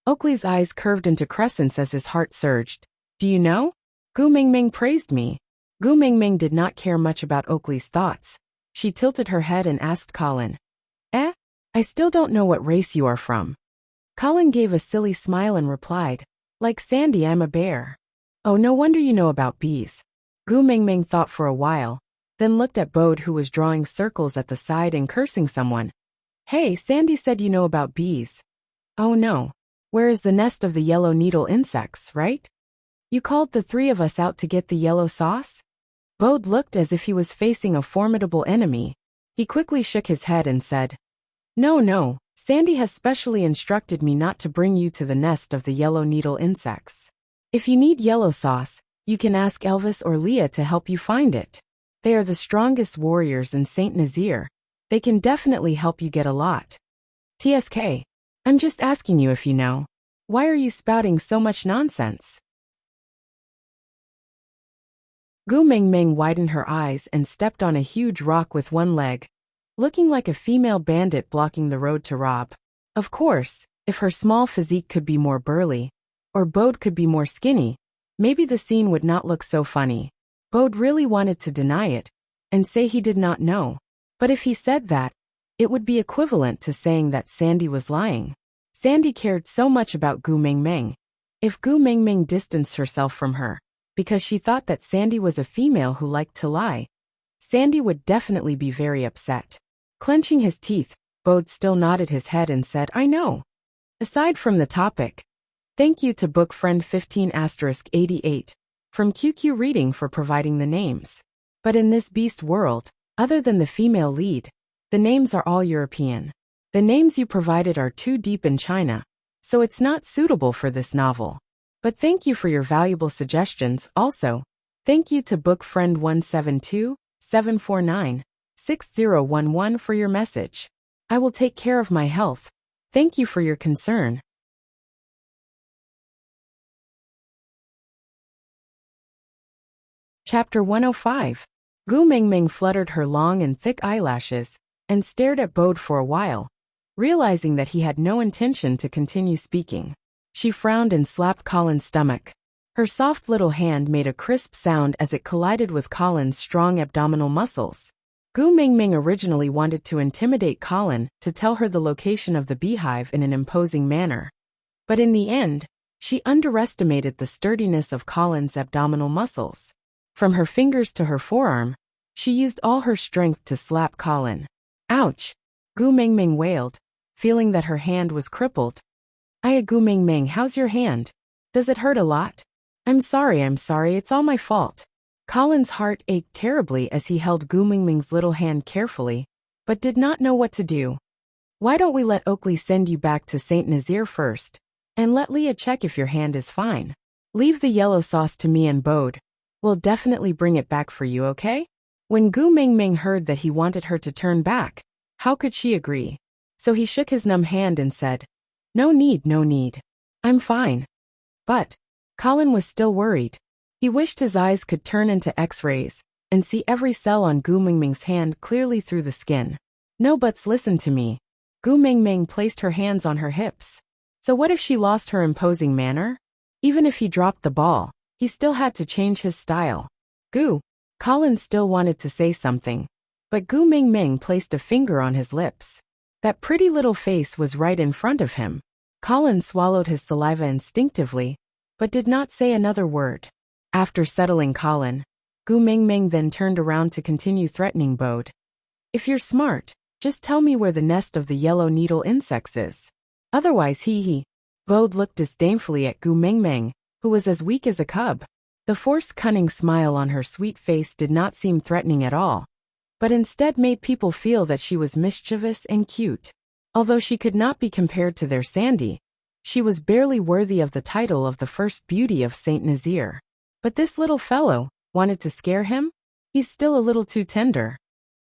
Oakley's eyes curved into crescents as his heart surged. "Do you know? Gu Mingming praised me." Gu Mingming did not care much about Oakley's thoughts. She tilted her head and asked Colin, I still don't know what race you are from." Colin gave a silly smile and replied, "Like Sandy, I'm a bear." "Oh, no wonder you know about bees." Gu Mingming thought for a while, then looked at Bode who was drawing circles at the side and cursing someone. "Hey, Sandy said you know about bees." "Oh no. Where is the nest of the yellow needle insects, right? You called the three of us out to get the yellow sauce?" Bode looked as if he was facing a formidable enemy. He quickly shook his head and said, No, Sandy has specially instructed me not to bring you to the nest of the yellow needle insects. If you need yellow sauce, you can ask Elvis or Leah to help you find it. They are the strongest warriors in Saint Nazaire. They can definitely help you get a lot. TSK. I'm just asking you if you know. Why are you spouting so much nonsense? Gu Mingming widened her eyes and stepped on a huge rock with one leg, looking like a female bandit blocking the road to rob. Of course, if her small physique could be more burly, or Bode could be more skinny, maybe the scene would not look so funny. Bode really wanted to deny it, and say he did not know. But if he said that, it would be equivalent to saying that Sandy was lying. Sandy cared so much about Gu Mingming. If Gu Mingming distanced herself from her, because she thought that Sandy was a female who liked to lie, Sandy would definitely be very upset. Clenching his teeth, Bode still nodded his head and said, I know. Aside from the topic, thank you to book friend 15*88 from QQ Reading for providing the names. But in this beast world, other than the female lead, the names are all European. The names you provided are too deep in China, so it's not suitable for this novel. But thank you for your valuable suggestions. Also, thank you to book friend 172-749-6011 for your message. I will take care of my health. Thank you for your concern. Chapter 105. Gu Mingming fluttered her long and thick eyelashes and stared at Bode for a while, realizing that he had no intention to continue speaking. She frowned and slapped Colin's stomach. Her soft little hand made a crisp sound as it collided with Colin's strong abdominal muscles. Gu Mingming originally wanted to intimidate Colin to tell her the location of the beehive in an imposing manner. But in the end, she underestimated the sturdiness of Colin's abdominal muscles. From her fingers to her forearm, she used all her strength to slap Colin. Ouch! Gu Mingming wailed, feeling that her hand was crippled. Aya Gu Mingming, how's your hand? Does it hurt a lot? I'm sorry, it's all my fault. Colin's heart ached terribly as he held Gu Mingming's little hand carefully, but did not know what to do. Why don't we let Oakley send you back to St. Nazaire first, and let Leah check if your hand is fine? Leave the yellow sauce to me and Bode. We'll definitely bring it back for you, okay? When Gu Mingming heard that he wanted her to turn back, how could she agree? So he shook his numb hand and said, No need. I'm fine. But Colin was still worried. He wished his eyes could turn into X-rays and see every cell on Gu Mingming's hand clearly through the skin. No buts, listen to me. Gu Mingming placed her hands on her hips. So what if she lost her imposing manner? Even if he dropped the ball, he still had to change his style. Colin still wanted to say something, but Gu Mingming placed a finger on his lips. That pretty little face was right in front of him. Colin swallowed his saliva instinctively, but did not say another word. After settling Colin, Gu Mingming then turned around to continue threatening Bode. If you're smart, just tell me where the nest of the yellow needle insects is. Otherwise he. Bode looked disdainfully at Gu Mingming, who was as weak as a cub. The forced cunning smile on her sweet face did not seem threatening at all, but instead made people feel that she was mischievous and cute. Although she could not be compared to their Sandy, she was barely worthy of the title of the first beauty of St. Nazaire. But this little fellow wanted to scare him? He's still a little too tender.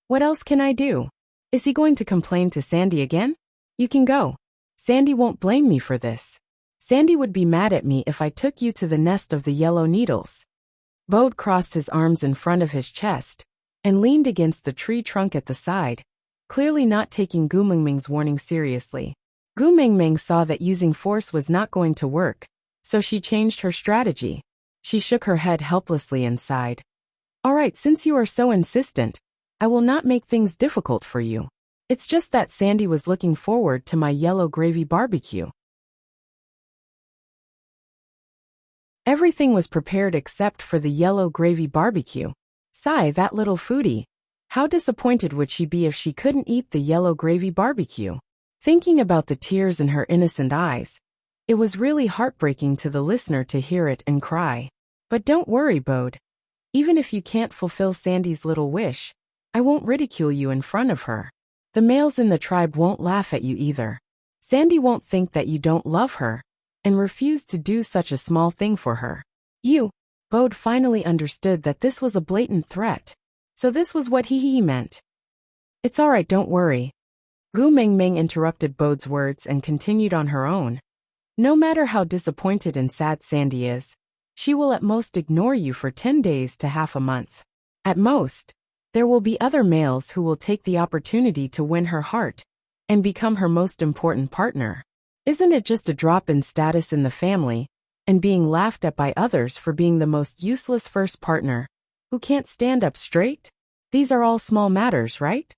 What else can I do? Is he going to complain to Sandy again? You can go. Sandy won't blame me for this. Sandy would be mad at me if I took you to the nest of the yellow needles. Bode crossed his arms in front of his chest and leaned against the tree trunk at the side, clearly not taking Gu Mingming's warning seriously. Gu Mingming saw that using force was not going to work, so she changed her strategy. She shook her head helplessly and sighed. All right, since you are so insistent, I will not make things difficult for you. It's just that Sandy was looking forward to my yellow gravy barbecue. Everything was prepared except for the yellow gravy barbecue. Sigh, that little foodie. How disappointed would she be if she couldn't eat the yellow gravy barbecue? Thinking about the tears in her innocent eyes, it was really heartbreaking to the listener to hear it and cry. But don't worry, Bode. Even if you can't fulfill Sandy's little wish, I won't ridicule you in front of her. The males in the tribe won't laugh at you either. Sandy won't think that you don't love her and refuse to do such a small thing for her. Bode finally understood that this was a blatant threat. So this was what he meant. It's all right, don't worry. Gu Mingming interrupted Bode's words and continued on her own. No matter how disappointed and sad Sandy is, she will at most ignore you for 10 days to half a month. At most, there will be other males who will take the opportunity to win her heart and become her most important partner. Isn't it just a drop in status in the family, and being laughed at by others for being the most useless first partner who can't stand up straight? These are all small matters, right?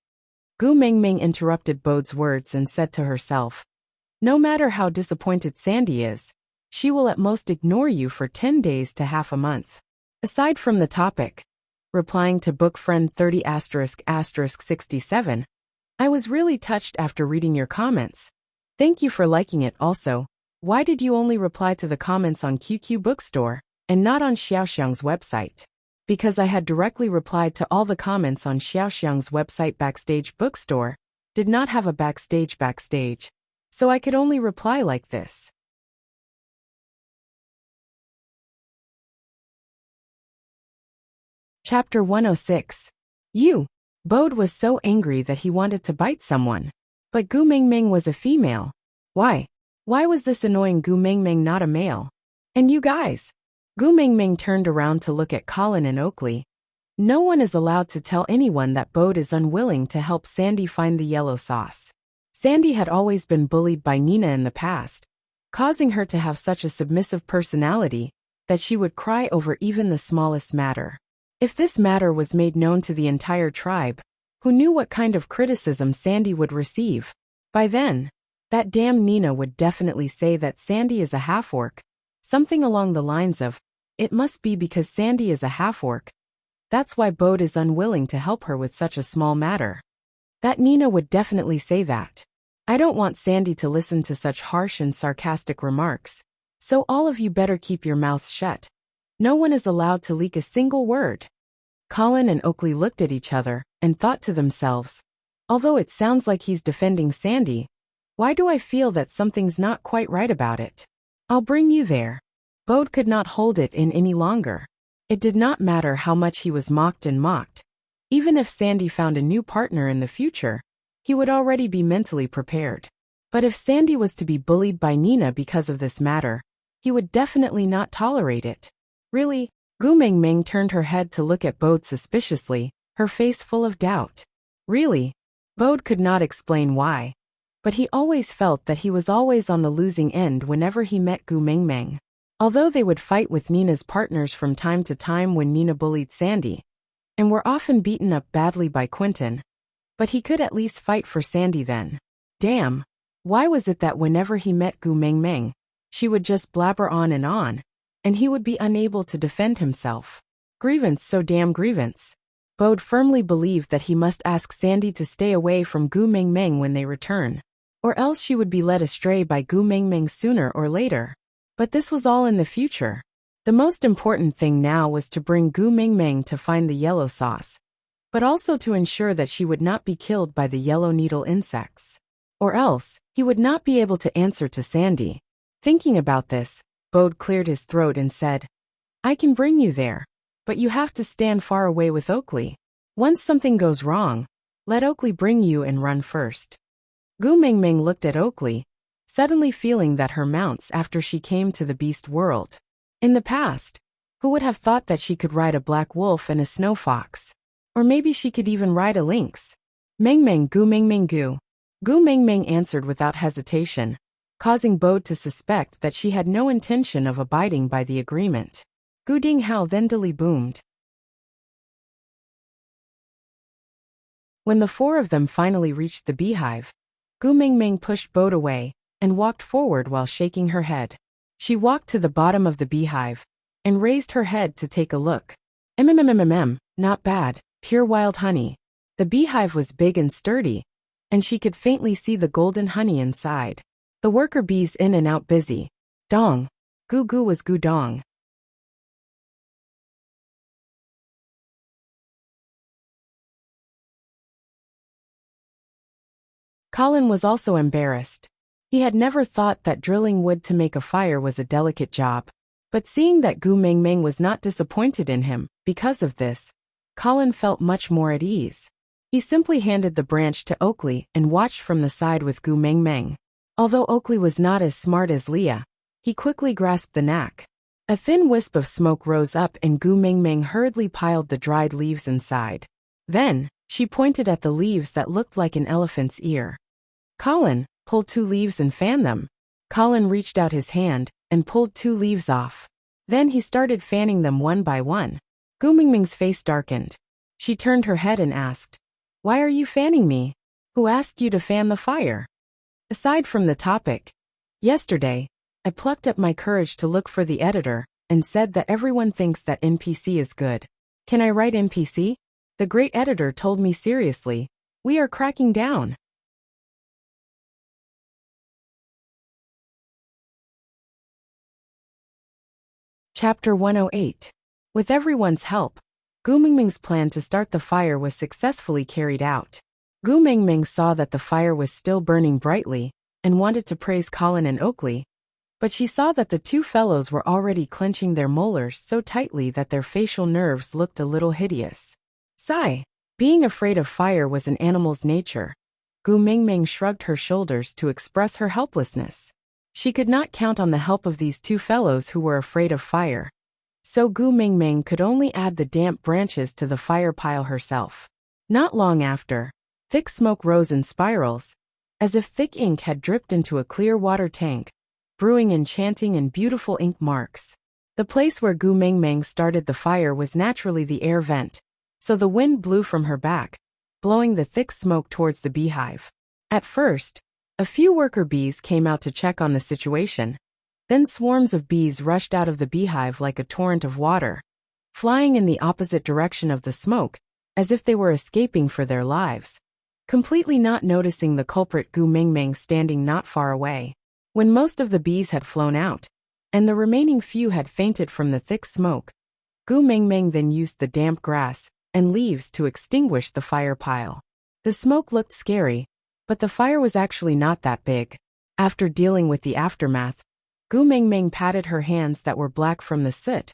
Gu Mingming interrupted Bode's words and said to herself, no matter how disappointed Sandy is, she will at most ignore you for 10 days to half a month. Aside from the topic, replying to book friend 30***67, I was really touched after reading your comments. Thank you for liking it also. Why did you only reply to the comments on QQ Bookstore and not on Xiaoxiang's website? Because I had directly replied to all the comments on Xiaoxiang's website. Backstage Bookstore did not have a backstage, so I could only reply like this. Chapter 106. Bode was so angry that he wanted to bite someone. But Gu Mingming was a female. Why? Why was this annoying Gu Mingming not a male? And you guys? Gu Mingming turned around to look at Colin and Oakley. No one is allowed to tell anyone that Bode is unwilling to help Sandy find the yellow sauce. Sandy had always been bullied by Nina in the past, causing her to have such a submissive personality that she would cry over even the smallest matter. If this matter was made known to the entire tribe, who knew what kind of criticism Sandy would receive, by then, that damn Nina would definitely say that Sandy is a half-orc, something along the lines of, it must be because Sandy is a half-orc. That's why Bode is unwilling to help her with such a small matter. That Nina would definitely say that. I don't want Sandy to listen to such harsh and sarcastic remarks, so all of you better keep your mouths shut. No one is allowed to leak a single word. Colin and Oakley looked at each other and thought to themselves, although it sounds like he's defending Sandy, why do I feel that something's not quite right about it? I'll bring you there. Bode could not hold it in any longer. It did not matter how much he was mocked and mocked. Even if Sandy found a new partner in the future, he would already be mentally prepared. But if Sandy was to be bullied by Nina because of this matter, he would definitely not tolerate it. Really? Gu Mingming turned her head to look at Bode suspiciously, her face full of doubt. Really? Bode could not explain why, but he always felt that he was always on the losing end whenever he met Gu Mingming. Although they would fight with Nina's partners from time to time when Nina bullied Sandy, and were often beaten up badly by Quentin, but he could at least fight for Sandy then. Damn, why was it that whenever he met Gu Mingming, she would just blabber on, and he would be unable to defend himself? Grievance, so damn grievance. Bode firmly believed that he must ask Sandy to stay away from Gu Mingming when they return, or else she would be led astray by Gu Mingming sooner or later. But this was all in the future. The most important thing now was to bring Gu Mingming to find the yellow sauce, but also to ensure that she would not be killed by the yellow needle insects. Or else, he would not be able to answer to Sandy. Thinking about this, Bode cleared his throat and said, I can bring you there, but you have to stand far away with Oakley. Once something goes wrong, let Oakley bring you and run first. Gu Mingming looked at Oakley, suddenly feeling that her mounts after she came to the beast world. In the past, who would have thought that she could ride a black wolf and a snow fox? Or maybe she could even ride a lynx. Mingming Gu Mingming Gu. Gu Mingming answered without hesitation, causing Bode to suspect that she had no intention of abiding by the agreement. Gu Ding Hao then dilly boomed. When the four of them finally reached the beehive, Gu Mingming pushed Bode away and walked forward while shaking her head. She walked to the bottom of the beehive and raised her head to take a look. Not bad, pure wild honey. The beehive was big and sturdy, and she could faintly see the golden honey inside. The worker bees in and out busy. Dong. Gu Gu was Gu Dong. Colin was also embarrassed. He had never thought that drilling wood to make a fire was a delicate job. But seeing that Gu Mingming was not disappointed in him because of this, Colin felt much more at ease. He simply handed the branch to Oakley and watched from the side with Gu Mengmeng. Although Oakley was not as smart as Leah, he quickly grasped the knack. A thin wisp of smoke rose up and Gu Mengmeng hurriedly piled the dried leaves inside. Then, she pointed at the leaves that looked like an elephant's ear. Colin, pull 2 leaves and fan them. Colin reached out his hand and pulled 2 leaves off. Then he started fanning them one by one. Gu Mengmeng's face darkened. She turned her head and asked, "Why are you fanning me? Who asked you to fan the fire?" Aside from the topic, yesterday, I plucked up my courage to look for the editor and said that everyone thinks that NPC is good. Can I write NPC? The great editor told me seriously, we are cracking down. Chapter 108. With everyone's help, Gu Mengmeng's plan to start the fire was successfully carried out. Gu Mengmeng saw that the fire was still burning brightly and wanted to praise Colin and Oakley, but she saw that the 2 fellows were already clenching their molars so tightly that their facial nerves looked a little hideous. Sigh. Being afraid of fire was an animal's nature. Gu Mengmeng shrugged her shoulders to express her helplessness. She could not count on the help of these 2 fellows who were afraid of fire. So Gu Mengmeng could only add the damp branches to the fire pile herself. Not long after, thick smoke rose in spirals, as if thick ink had dripped into a clear water tank, brewing enchanting and beautiful ink marks. The place where Gu Mengmeng started the fire was naturally the air vent, so the wind blew from her back, blowing the thick smoke towards the beehive. At first, a few worker bees came out to check on the situation. Then swarms of bees rushed out of the beehive like a torrent of water, flying in the opposite direction of the smoke, as if they were escaping for their lives, completely not noticing the culprit Gu Mengmeng standing not far away. When most of the bees had flown out, and the remaining few had fainted from the thick smoke, Gu Mengmeng then used the damp grass and leaves to extinguish the fire pile. The smoke looked scary, but the fire was actually not that big. After dealing with the aftermath, Gu Mengmeng patted her hands that were black from the soot,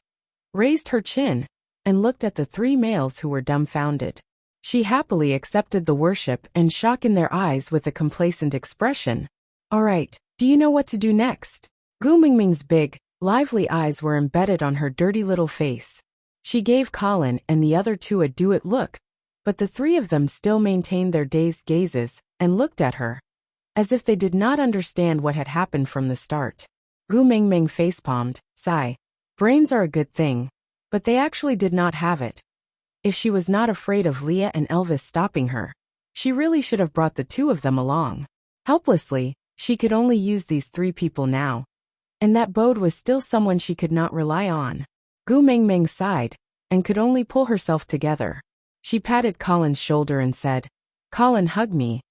raised her chin, and looked at the 3 males who were dumbfounded. She happily accepted the worship and shock in their eyes with a complacent expression. All right, do you know what to do next? Gu Mengmeng's big, lively eyes were embedded on her dirty little face. She gave Colin and the other 2 a do-it look, but the 3 of them still maintained their dazed gazes and looked at her, as if they did not understand what had happened from the start. Gu Mengmeng facepalmed. Sigh. Brains are a good thing, but they actually did not have it. If she was not afraid of Leah and Elvis stopping her, she really should have brought the 2 of them along. Helplessly, she could only use these 3 people now, and that Bode was still someone she could not rely on. Gu Mengmeng sighed, and could only pull herself together. She patted Colin's shoulder and said, "Colin, hug me."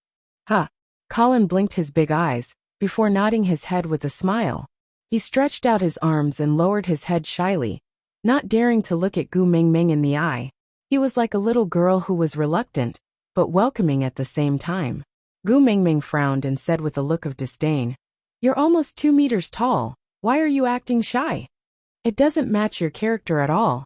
Huh. Colin blinked his big eyes, before nodding his head with a smile. He stretched out his arms and lowered his head shyly, not daring to look at Gu Mengmeng in the eye. He was like a little girl who was reluctant, but welcoming at the same time. Gu Mengmeng frowned and said with a look of disdain, "You're almost 2 meters tall. Why are you acting shy? It doesn't match your character at all."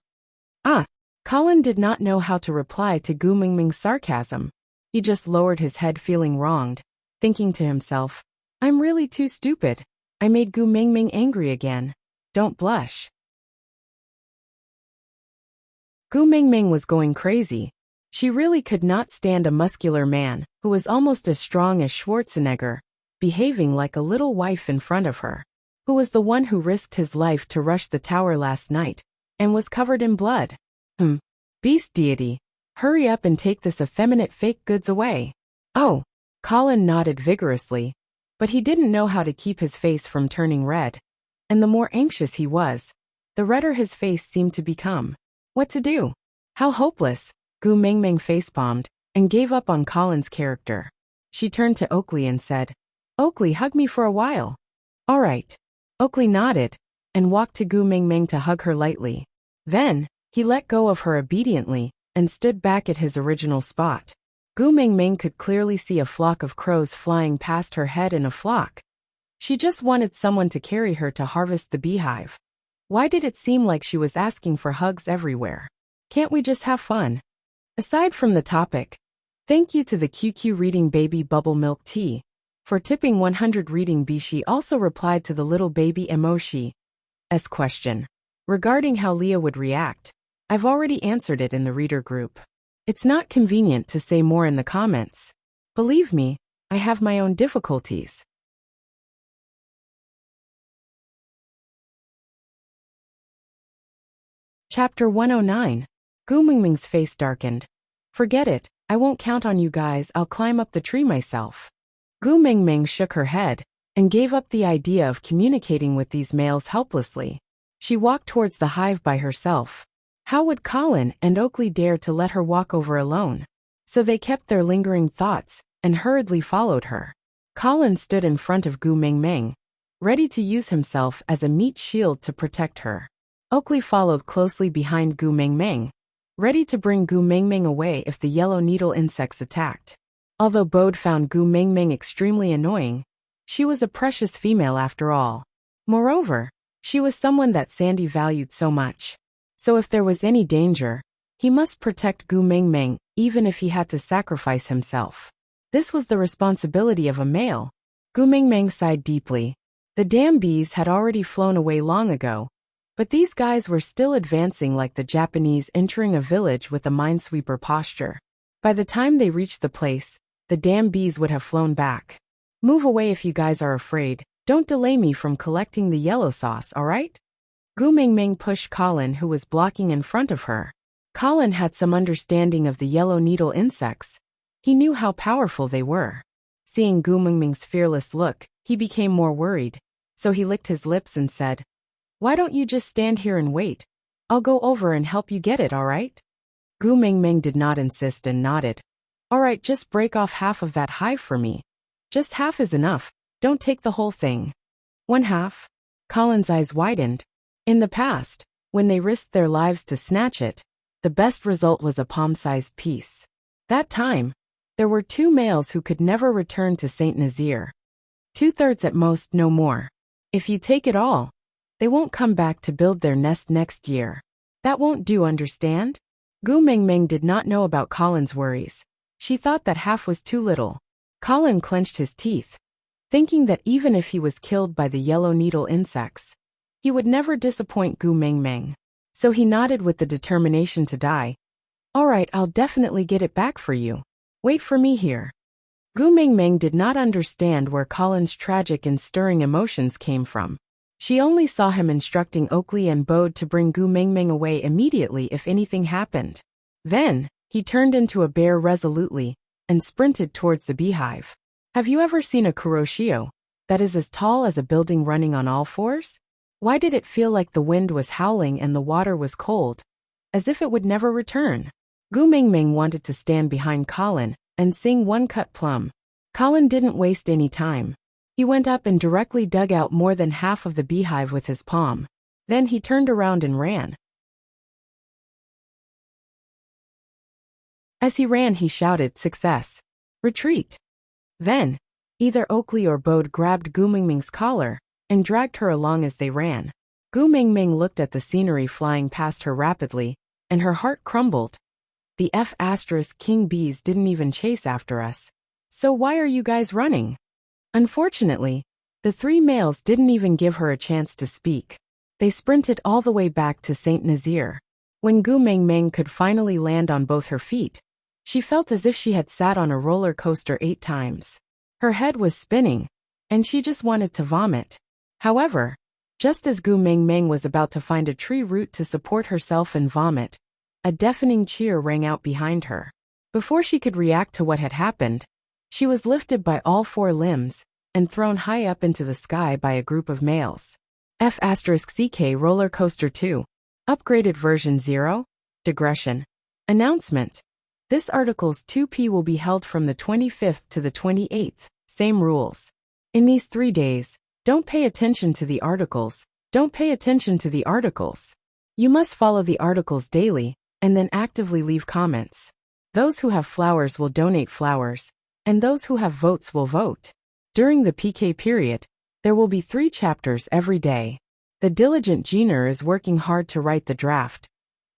Ah. Colin did not know how to reply to Gu Mengmeng's sarcasm. He just lowered his head feeling wronged, thinking to himself, "I'm really too stupid. I made Gu Mengmeng angry again. Don't blush." Gu Mengmeng was going crazy. She really could not stand a muscular man who was almost as strong as Schwarzenegger, behaving like a little wife in front of her, who was the one who risked his life to rush the tower last night, and was covered in blood. Beast deity, hurry up and take this effeminate fake goods away. Oh, Colin nodded vigorously, but he didn't know how to keep his face from turning red, and the more anxious he was, the redder his face seemed to become. What to do? How hopeless! Gu Mengmeng facepalmed and gave up on Colin's character. She turned to Oakley and said, "Oakley, hug me for a while." "All right." Oakley nodded and walked to Gu Mengmeng to hug her lightly. Then, he let go of her obediently and stood back at his original spot. Gu Mengmeng could clearly see a flock of crows flying past her head in a flock. She just wanted someone to carry her to harvest the beehive. Why did it seem like she was asking for hugs everywhere? Can't we just have fun? Aside from the topic, Thank you to the QQ Reading Baby Bubble Milk Tea for tipping 100 Reading B. She also replied to the little baby emoji's question regarding how Leah would react. I've already answered it in the reader group. It's not convenient to say more in the comments. Believe me, I have my own difficulties. Chapter 109. Gu Mingming's face darkened. Forget it, I won't count on you guys, I'll climb up the tree myself. Gu Mingming shook her head and gave up the idea of communicating with these males helplessly. She walked towards the hive by herself. How would Colin and Oakley dare to let her walk over alone? So they kept their lingering thoughts and hurriedly followed her. Colin stood in front of Gu Mingming, ready to use himself as a meat shield to protect her. Oakley followed closely behind Gu Mingming, ready to bring Gu Mingming away if the yellow needle insects attacked. Although Bode found Gu Mingming extremely annoying, she was a precious female after all. Moreover, she was someone that Sandy valued so much. So if there was any danger, he must protect Gu Mingming, even if he had to sacrifice himself. This was the responsibility of a male. Gu Mingming sighed deeply. The damn bees had already flown away long ago, but these guys were still advancing like the Japanese entering a village with a minesweeper posture. By the time they reached the place, the damn bees would have flown back. Move away if you guys are afraid, don't delay me from collecting the yellow sauce, alright? Gu Mingming pushed Colin, who was blocking in front of her. Colin had some understanding of the yellow needle insects. He knew how powerful they were. Seeing Gu Mingming's fearless look, he became more worried, so he licked his lips and said, "Why don't you just stand here and wait? I'll go over and help you get it, alright?" Gu Mingming did not insist and nodded. "Alright, just break off half of that hive for me. Just half is enough, don't take the whole thing." "One half?" Colin's eyes widened. In the past, when they risked their lives to snatch it, the best result was a palm-sized piece. That time, there were 2 males who could never return to Saint Nazaire. 2/3 at most, no more. If you take it all, they won't come back to build their nest next year. That won't do, understand? Gu Mingming did not know about Colin's worries. She thought that half was too little. Colin clenched his teeth, thinking that even if he was killed by the yellow needle insects, he would never disappoint Gu Mingming. So he nodded with the determination to die. "Alright, I'll definitely get it back for you. Wait for me here." Gu Mingming did not understand where Colin's tragic and stirring emotions came from. She only saw him instructing Oakley and Bode to bring Gu Mingming away immediately if anything happened. Then, he turned into a bear resolutely and sprinted towards the beehive. Have you ever seen a kuroshio that is as tall as a building running on all fours? Why did it feel like the wind was howling and the water was cold, as if it would never return? Gu Mingming wanted to stand behind Colin and sing One Cut Plum. Colin didn't waste any time. He went up and directly dug out more than half of the beehive with his palm. Then he turned around and ran. As he ran, he shouted, "Success! Retreat!" Then, either Oakley or Bode grabbed Gu Mingming's collar and dragged her along as they ran. Gu Mingming looked at the scenery flying past her rapidly, and her heart crumbled. The King bees didn't even chase after us. So why are you guys running? Unfortunately, the 3 males didn't even give her a chance to speak. They sprinted all the way back to Saint Nazaire. When Gu Mingming could finally land on both her feet, she felt as if she had sat on a roller coaster 8 times. Her head was spinning, and she just wanted to vomit. However, just as Gu Mingming was about to find a tree root to support herself and vomit, a deafening cheer rang out behind her. Before she could react to what had happened, she was lifted by all 4 limbs and thrown high up into the sky by a group of males. F***CK Roller Coaster 2. Upgraded version 0. Digression. Announcement. This article's 2P will be held from the 25th to the 28th. Same rules. In these 3 days, don't pay attention to the articles. Don't pay attention to the articles. You must follow the articles daily, and then actively leave comments. Those who have flowers will donate flowers, and those who have votes will vote. During the PK period, there will be 3 chapters every day. The diligent Jeaner is working hard to write the draft.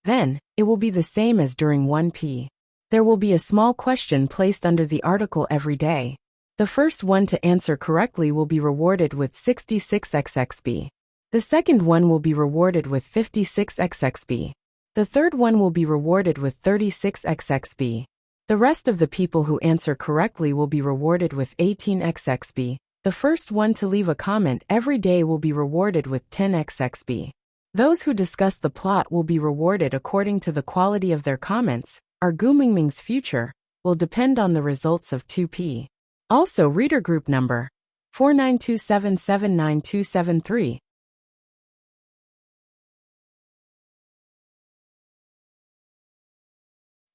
Then, it will be the same as during 1P. There will be a small question placed under the article every day. The first one to answer correctly will be rewarded with 66xxb. The second one will be rewarded with 56xxb. The third one will be rewarded with 36xxb. The rest of the people who answer correctly will be rewarded with 18xxb. The first one to leave a comment every day will be rewarded with 10xxb. Those who discuss the plot will be rewarded according to the quality of their comments. Our Gumingming's future will depend on the results of 2p. Also, reader group number 4927799273.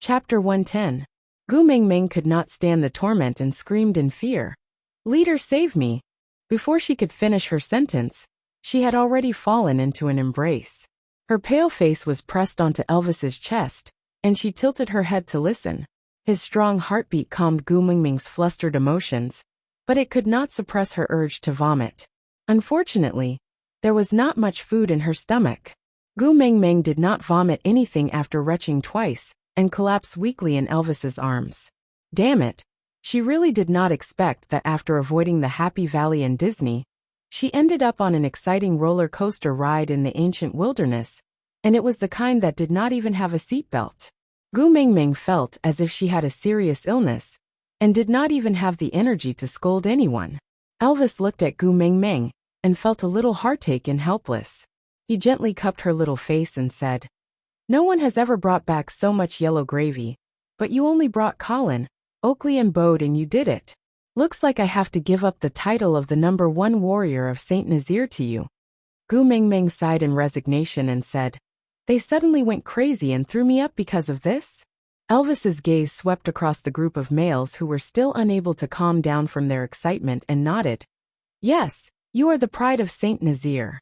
Chapter 110. Gumingming could not stand the torment and screamed in fear. "Leader, save me!" Before she could finish her sentence, she had already fallen into an embrace. Her pale face was pressed onto Elvis's chest, and she tilted her head to listen. His strong heartbeat calmed Gumingming's flustered emotions, but it could not suppress her urge to vomit. Unfortunately, there was not much food in her stomach. Gumingming did not vomit anything after retching twice, and collapsed weakly in Elvis's arms. Damn it! She really did not expect that after avoiding the Happy Valley and Disney, she ended up on an exciting roller coaster ride in the ancient wilderness, and it was the kind that did not even have a seatbelt. Gumingming felt as if she had a serious illness, and did not even have the energy to scold anyone. Elvis looked at Gumingming, and felt a little heartache and helpless. He gently cupped her little face and said, "No one has ever brought back so much yellow gravy, but you only brought Colin, Oakley and Bode, and you did it. Looks like I have to give up the title of the #1 warrior of Saint Nazaire to you." Gumingming sighed in resignation and said, "They suddenly went crazy and threw me up because of this?" Elvis's gaze swept across the group of males who were still unable to calm down from their excitement and nodded. "Yes, you are the pride of Saint Nazaire."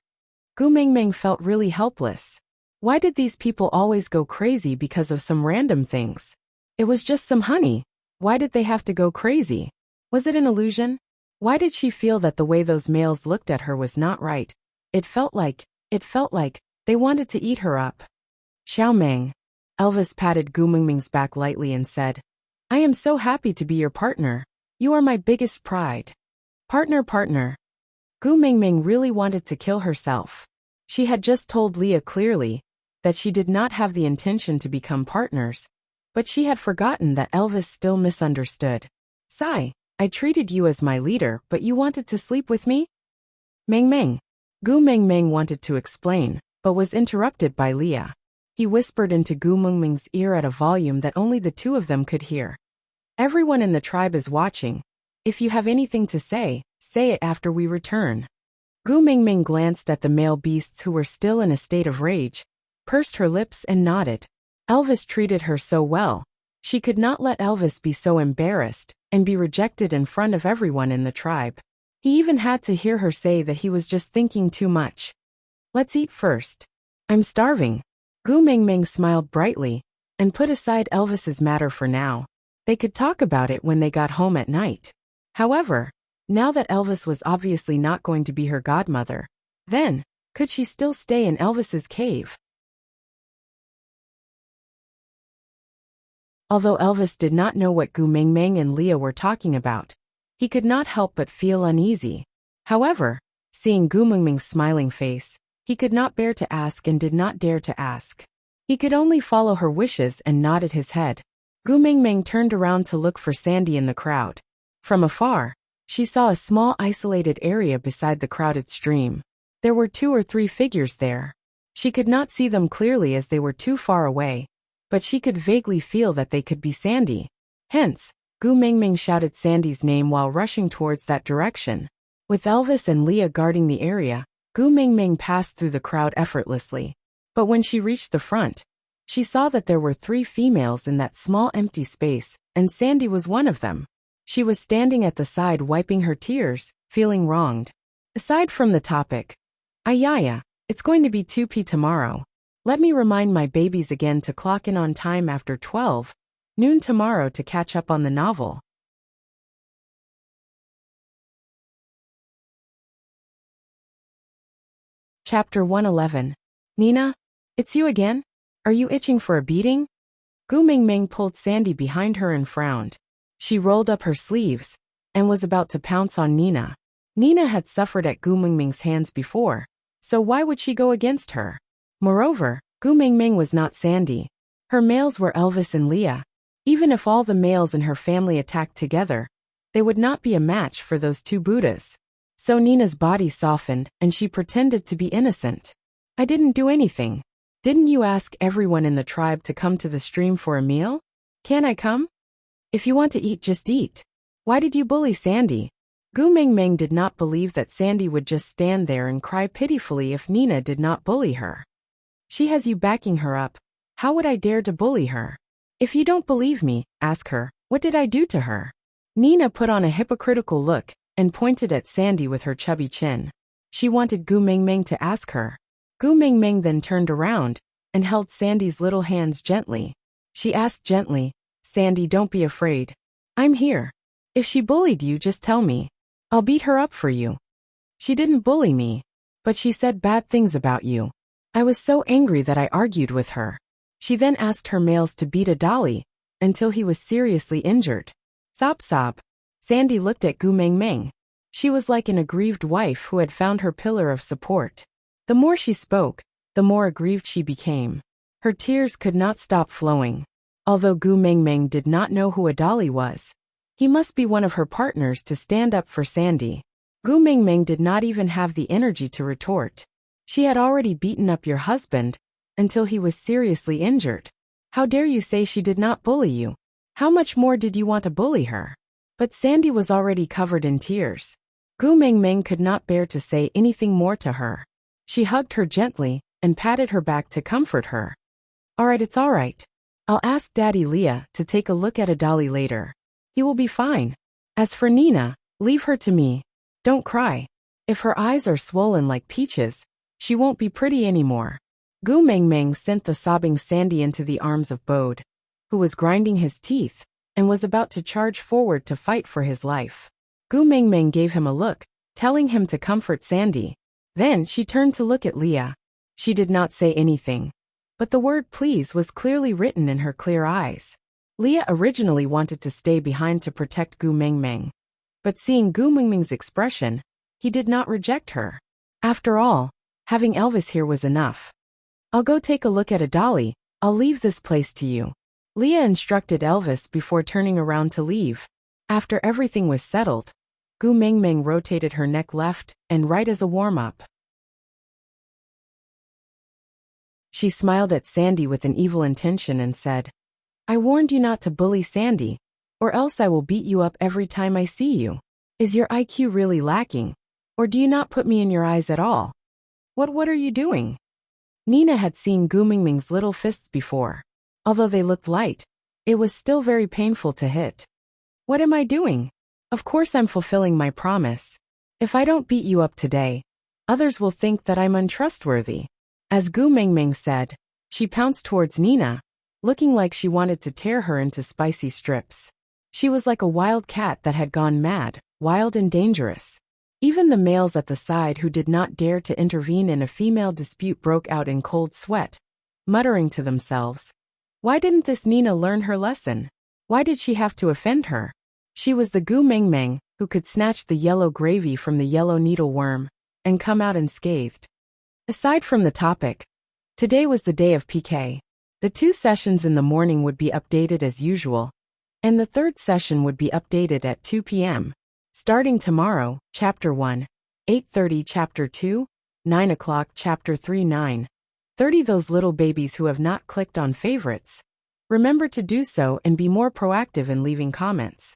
Gumingming felt really helpless. Why did these people always go crazy because of some random things? It was just some honey. Why did they have to go crazy? Was it an illusion? Why did she feel that the way those males looked at her was not right? It felt like they wanted to eat her up. "Xiaomeng." Elvis patted Gumingming's back lightly and said, "I am so happy to be your partner. You are my biggest pride." Partner. Gumingming really wanted to kill herself. She had just told Leah clearly that she did not have the intention to become partners, but she had forgotten that Elvis still misunderstood. "Sigh, I treated you as my leader, but you wanted to sleep with me?" "Meng." Gumingming wanted to explain, but was interrupted by Leah. He whispered into Gumingming's ear at a volume that only the two of them could hear. "Everyone in the tribe is watching. If you have anything to say, say it after we return." Gumingming glanced at the male beasts who were still in a state of rage, pursed her lips and nodded. Elvis treated her so well. She could not let Elvis be so embarrassed and be rejected in front of everyone in the tribe. He even had to hear her say that he was just thinking too much. "Let's eat first. I'm starving." Gumingming smiled brightly and put aside Elvis's matter for now. They could talk about it when they got home at night. However, now that Elvis was obviously not going to be her godmother, then, could she still stay in Elvis's cave? Although Elvis did not know what Gumingming and Leah were talking about, he could not help but feel uneasy. However, seeing Gumingming's smiling face, he could not bear to ask and did not dare to ask. He could only follow her wishes and nodded his head. Gumingming turned around to look for Sandy in the crowd. From afar, she saw a small isolated area beside the crowded stream. There were 2 or 3 figures there. She could not see them clearly as they were too far away, but she could vaguely feel that they could be Sandy. Hence, Gumingming shouted Sandy's name while rushing towards that direction. With Elvis and Leah guarding the area, Gumingming passed through the crowd effortlessly. But when she reached the front, she saw that there were 3 females in that small empty space, and Sandy was one of them. She was standing at the side wiping her tears, feeling wronged. Aside from the topic, "Ayaya, it's going to be 2p tomorrow. Let me remind my babies again to clock in on time after 12 noon tomorrow to catch up on the novel." Chapter 111. "Nina, it's you again? Are you itching for a beating?" Gu Mingming pulled Sandy behind her and frowned. She rolled up her sleeves and was about to pounce on Nina. Nina had suffered at Gu Mingming's hands before, so why would she go against her? Moreover, Gu Mingming was not Sandy. Her males were Elvis and Leah. Even if all the males in her family attacked together, they would not be a match for those two Buddhas. So Nina's body softened and she pretended to be innocent. I didn't do anything. Didn't you ask everyone in the tribe to come to the stream for a meal? Can I come? If you want to eat, just eat. Why did you bully Sandy? Gu Mingming did not believe that Sandy would just stand there and cry pitifully if Nina did not bully her. She has you backing her up. How would I dare to bully her? If you don't believe me, ask her, what did I do to her? Nina put on a hypocritical look and pointed at Sandy with her chubby chin. She wanted Gu Mingming to ask her. Gu Mingming then turned around and held Sandy's little hands gently. She asked gently, Sandy, don't be afraid. I'm here. If she bullied you, just tell me. I'll beat her up for you. She didn't bully me, but she said bad things about you. I was so angry that I argued with her. She then asked her males to beat a dolly until he was seriously injured. Sob sob. Sandy looked at Gu Mingming. She was like an aggrieved wife who had found her pillar of support. The more she spoke, the more aggrieved she became. Her tears could not stop flowing. Although Gu Mingming did not know who a dolly was, he must be one of her partners to stand up for Sandy. Gu Mingming did not even have the energy to retort. She had already beaten up your husband until he was seriously injured. How dare you say she did not bully you? How much more did you want to bully her? But Sandy was already covered in tears. Gu Mingming could not bear to say anything more to her. She hugged her gently and patted her back to comfort her. Alright, it's alright. I'll ask Daddy Leah to take a look at a dolly later. He will be fine. As for Nina, leave her to me. Don't cry. If her eyes are swollen like peaches, she won't be pretty anymore. Gu Mingming sent the sobbing Sandy into the arms of Bode, who was grinding his teeth and was about to charge forward to fight for his life. Gu Mingming gave him a look, telling him to comfort Sandy. Then she turned to look at Leah. She did not say anything, but the word please was clearly written in her clear eyes. Leah originally wanted to stay behind to protect Gu Mingming, but seeing Gu Mingming's expression, he did not reject her. After all, having Elvis here was enough. I'll go take a look at a dolly. I'll leave this place to you. Leah instructed Elvis before turning around to leave. After everything was settled, Gu Mingming rotated her neck left and right as a warm-up. She smiled at Sandy with an evil intention and said, I warned you not to bully Sandy, or else I will beat you up every time I see you. Is your IQ really lacking, or do you not put me in your eyes at all? What are you doing? Nina had seen Gu Mingming's little fists before. Although they looked light, it was still very painful to hit. What am I doing? Of course I'm fulfilling my promise. If I don't beat you up today, others will think that I'm untrustworthy. As Gu Mingming said, she pounced towards Nina, looking like she wanted to tear her into spicy strips. She was like a wild cat that had gone mad, wild and dangerous. Even the males at the side who did not dare to intervene in a female dispute broke out in cold sweat, muttering to themselves, why didn't this Nina learn her lesson? Why did she have to offend her? She was the Gu Mingming who could snatch the yellow gravy from the yellow needleworm and come out unscathed. Aside from the topic, today was the day of PK. The 2 sessions in the morning would be updated as usual, and the 3rd session would be updated at 2 p.m. Starting tomorrow, Chapter 1, 8:30 Chapter 2, 9 o'clock Chapter 3 9:30. Those little babies who have not clicked on favorites, remember to do so and be more proactive in leaving comments.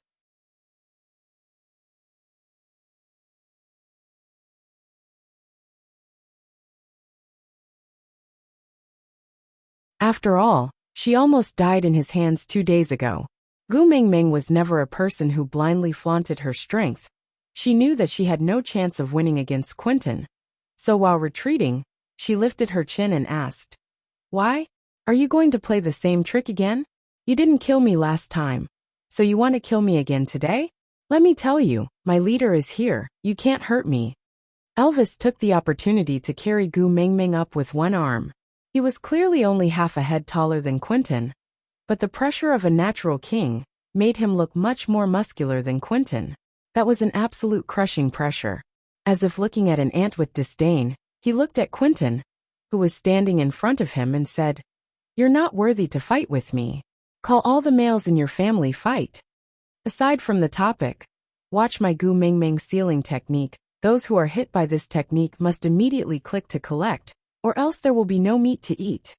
After all, she almost died in his hands 2 days ago. Gu Mingming was never a person who blindly flaunted her strength. She knew that she had no chance of winning against Quentin. So while retreating, she lifted her chin and asked, why? Are you going to play the same trick again? You didn't kill me last time, so you want to kill me again today? Let me tell you, my leader is here, you can't hurt me. Elvis took the opportunity to carry Gu Mingming up with one arm. He was clearly only half a head taller than Quentin, but the pressure of a natural king made him look much more muscular than Quentin. That was an absolute crushing pressure. As if looking at an ant with disdain, he looked at Quentin, who was standing in front of him, and said, "You're not worthy to fight with me. Call all the males in your family fight." Aside from the topic, watch my Gu Ming Ming sealing technique. Those who are hit by this technique must immediately click to collect, or else there will be no meat to eat.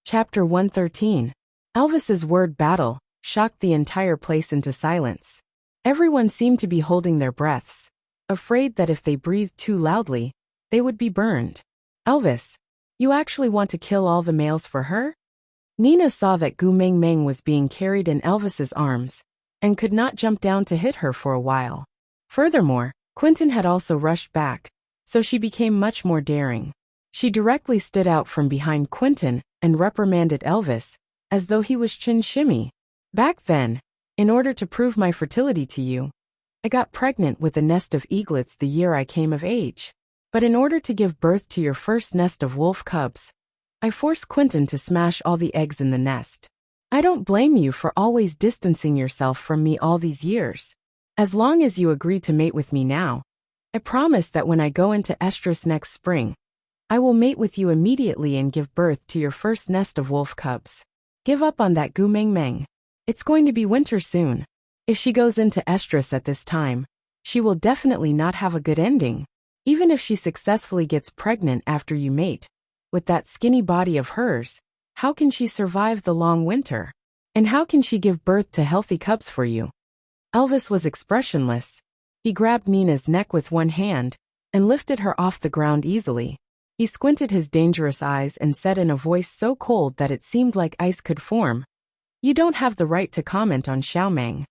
Chapter 113. Elvis's word battle shocked the entire place into silence. Everyone seemed to be holding their breaths, afraid that if they breathed too loudly, they would be burned. "Elvis, you actually want to kill all the males for her?" Nina saw that Gu Ming Ming was being carried in Elvis's arms, and could not jump down to hit her for a while. Furthermore, Quentin had also rushed back, so she became much more daring. She directly stood out from behind Quentin and reprimanded Elvis, as though he was Chin Shimmy. "Back then, in order to prove my fertility to you, I got pregnant with a nest of eaglets the year I came of age. But in order to give birth to your first nest of wolf cubs, I forced Quentin to smash all the eggs in the nest. I don't blame you for always distancing yourself from me all these years. As long as you agree to mate with me now, I promise that when I go into estrus next spring, I will mate with you immediately and give birth to your first nest of wolf cubs. Give up on that Gu Ming Ming. It's going to be winter soon. If she goes into estrus at this time, she will definitely not have a good ending. Even if she successfully gets pregnant after you mate, with that skinny body of hers, how can she survive the long winter? And how can she give birth to healthy cubs for you?" Elvis was expressionless. He grabbed Nina's neck with one hand and lifted her off the ground easily. He squinted his dangerous eyes and said in a voice so cold that it seemed like ice could form, "You don't have the right to comment on Xiaomeng."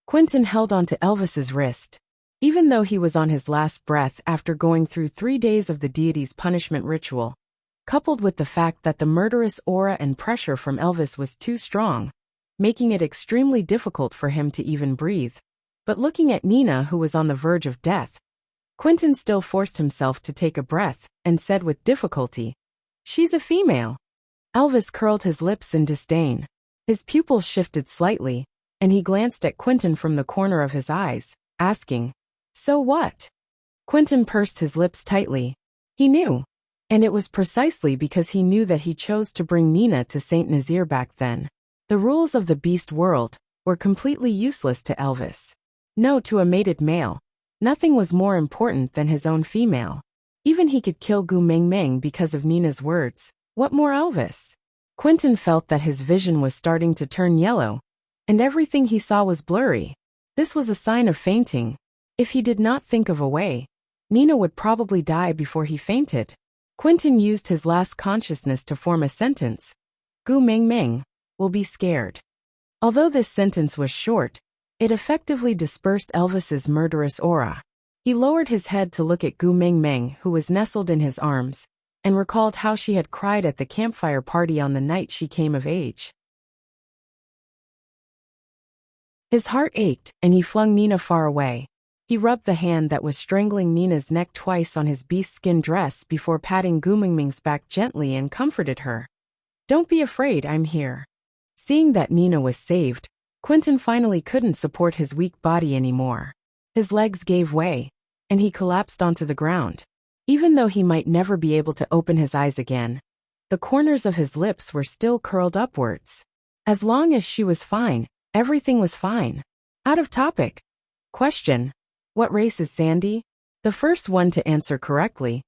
Quentin held onto Elvis's wrist. Even though he was on his last breath after going through 3 days of the deity's punishment ritual, coupled with the fact that the murderous aura and pressure from Elvis was too strong, making it extremely difficult for him to even breathe. But looking at Nina, who was on the verge of death, Quentin still forced himself to take a breath and said with difficulty, "She's a female." Elvis curled his lips in disdain. His pupils shifted slightly, and he glanced at Quentin from the corner of his eyes, asking, "So what?" Quentin pursed his lips tightly. He knew. And it was precisely because he knew that he chose to bring Nina to Saint Nazaire back then. The rules of the beast world were completely useless to Elvis. No, to a mated male, nothing was more important than his own female. Even he could kill Gu Ming Ming because of Nina's words. What more Elvis? Quentin felt that his vision was starting to turn yellow, and everything he saw was blurry. This was a sign of fainting. If he did not think of a way, Nina would probably die before he fainted. Quentin used his last consciousness to form a sentence. "Gu Ming Ming will be scared." Although this sentence was short, it effectively dispersed Elvis's murderous aura. He lowered his head to look at Gu Ming Ming, who was nestled in his arms, and recalled how she had cried at the campfire party on the night she came of age. His heart ached, and he flung Nina far away. He rubbed the hand that was strangling Nina's neck twice on his beast-skin dress before patting Gu Ming Ming's back gently and comforted her. "Don't be afraid, I'm here." Seeing that Nina was saved, Quentin finally couldn't support his weak body anymore. His legs gave way, and he collapsed onto the ground. Even though he might never be able to open his eyes again, the corners of his lips were still curled upwards. As long as she was fine, everything was fine. Out of topic. Question: what race is Sandy? The first one to answer correctly.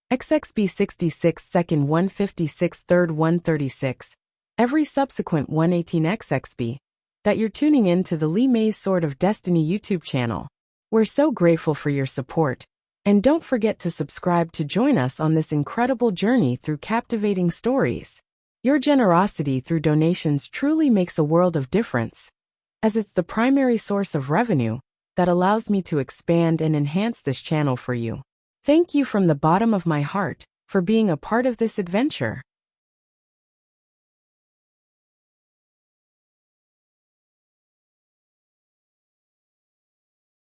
XXB 66 second 156 third 136. Every subsequent 118 XXB. That you're tuning in to the Li Mei's Sword of Destiny YouTube channel. We're so grateful for your support. And don't forget to subscribe to join us on this incredible journey through captivating stories. Your generosity through donations truly makes a world of difference, as it's the primary source of revenue that allows me to expand and enhance this channel for you. Thank you from the bottom of my heart for being a part of this adventure.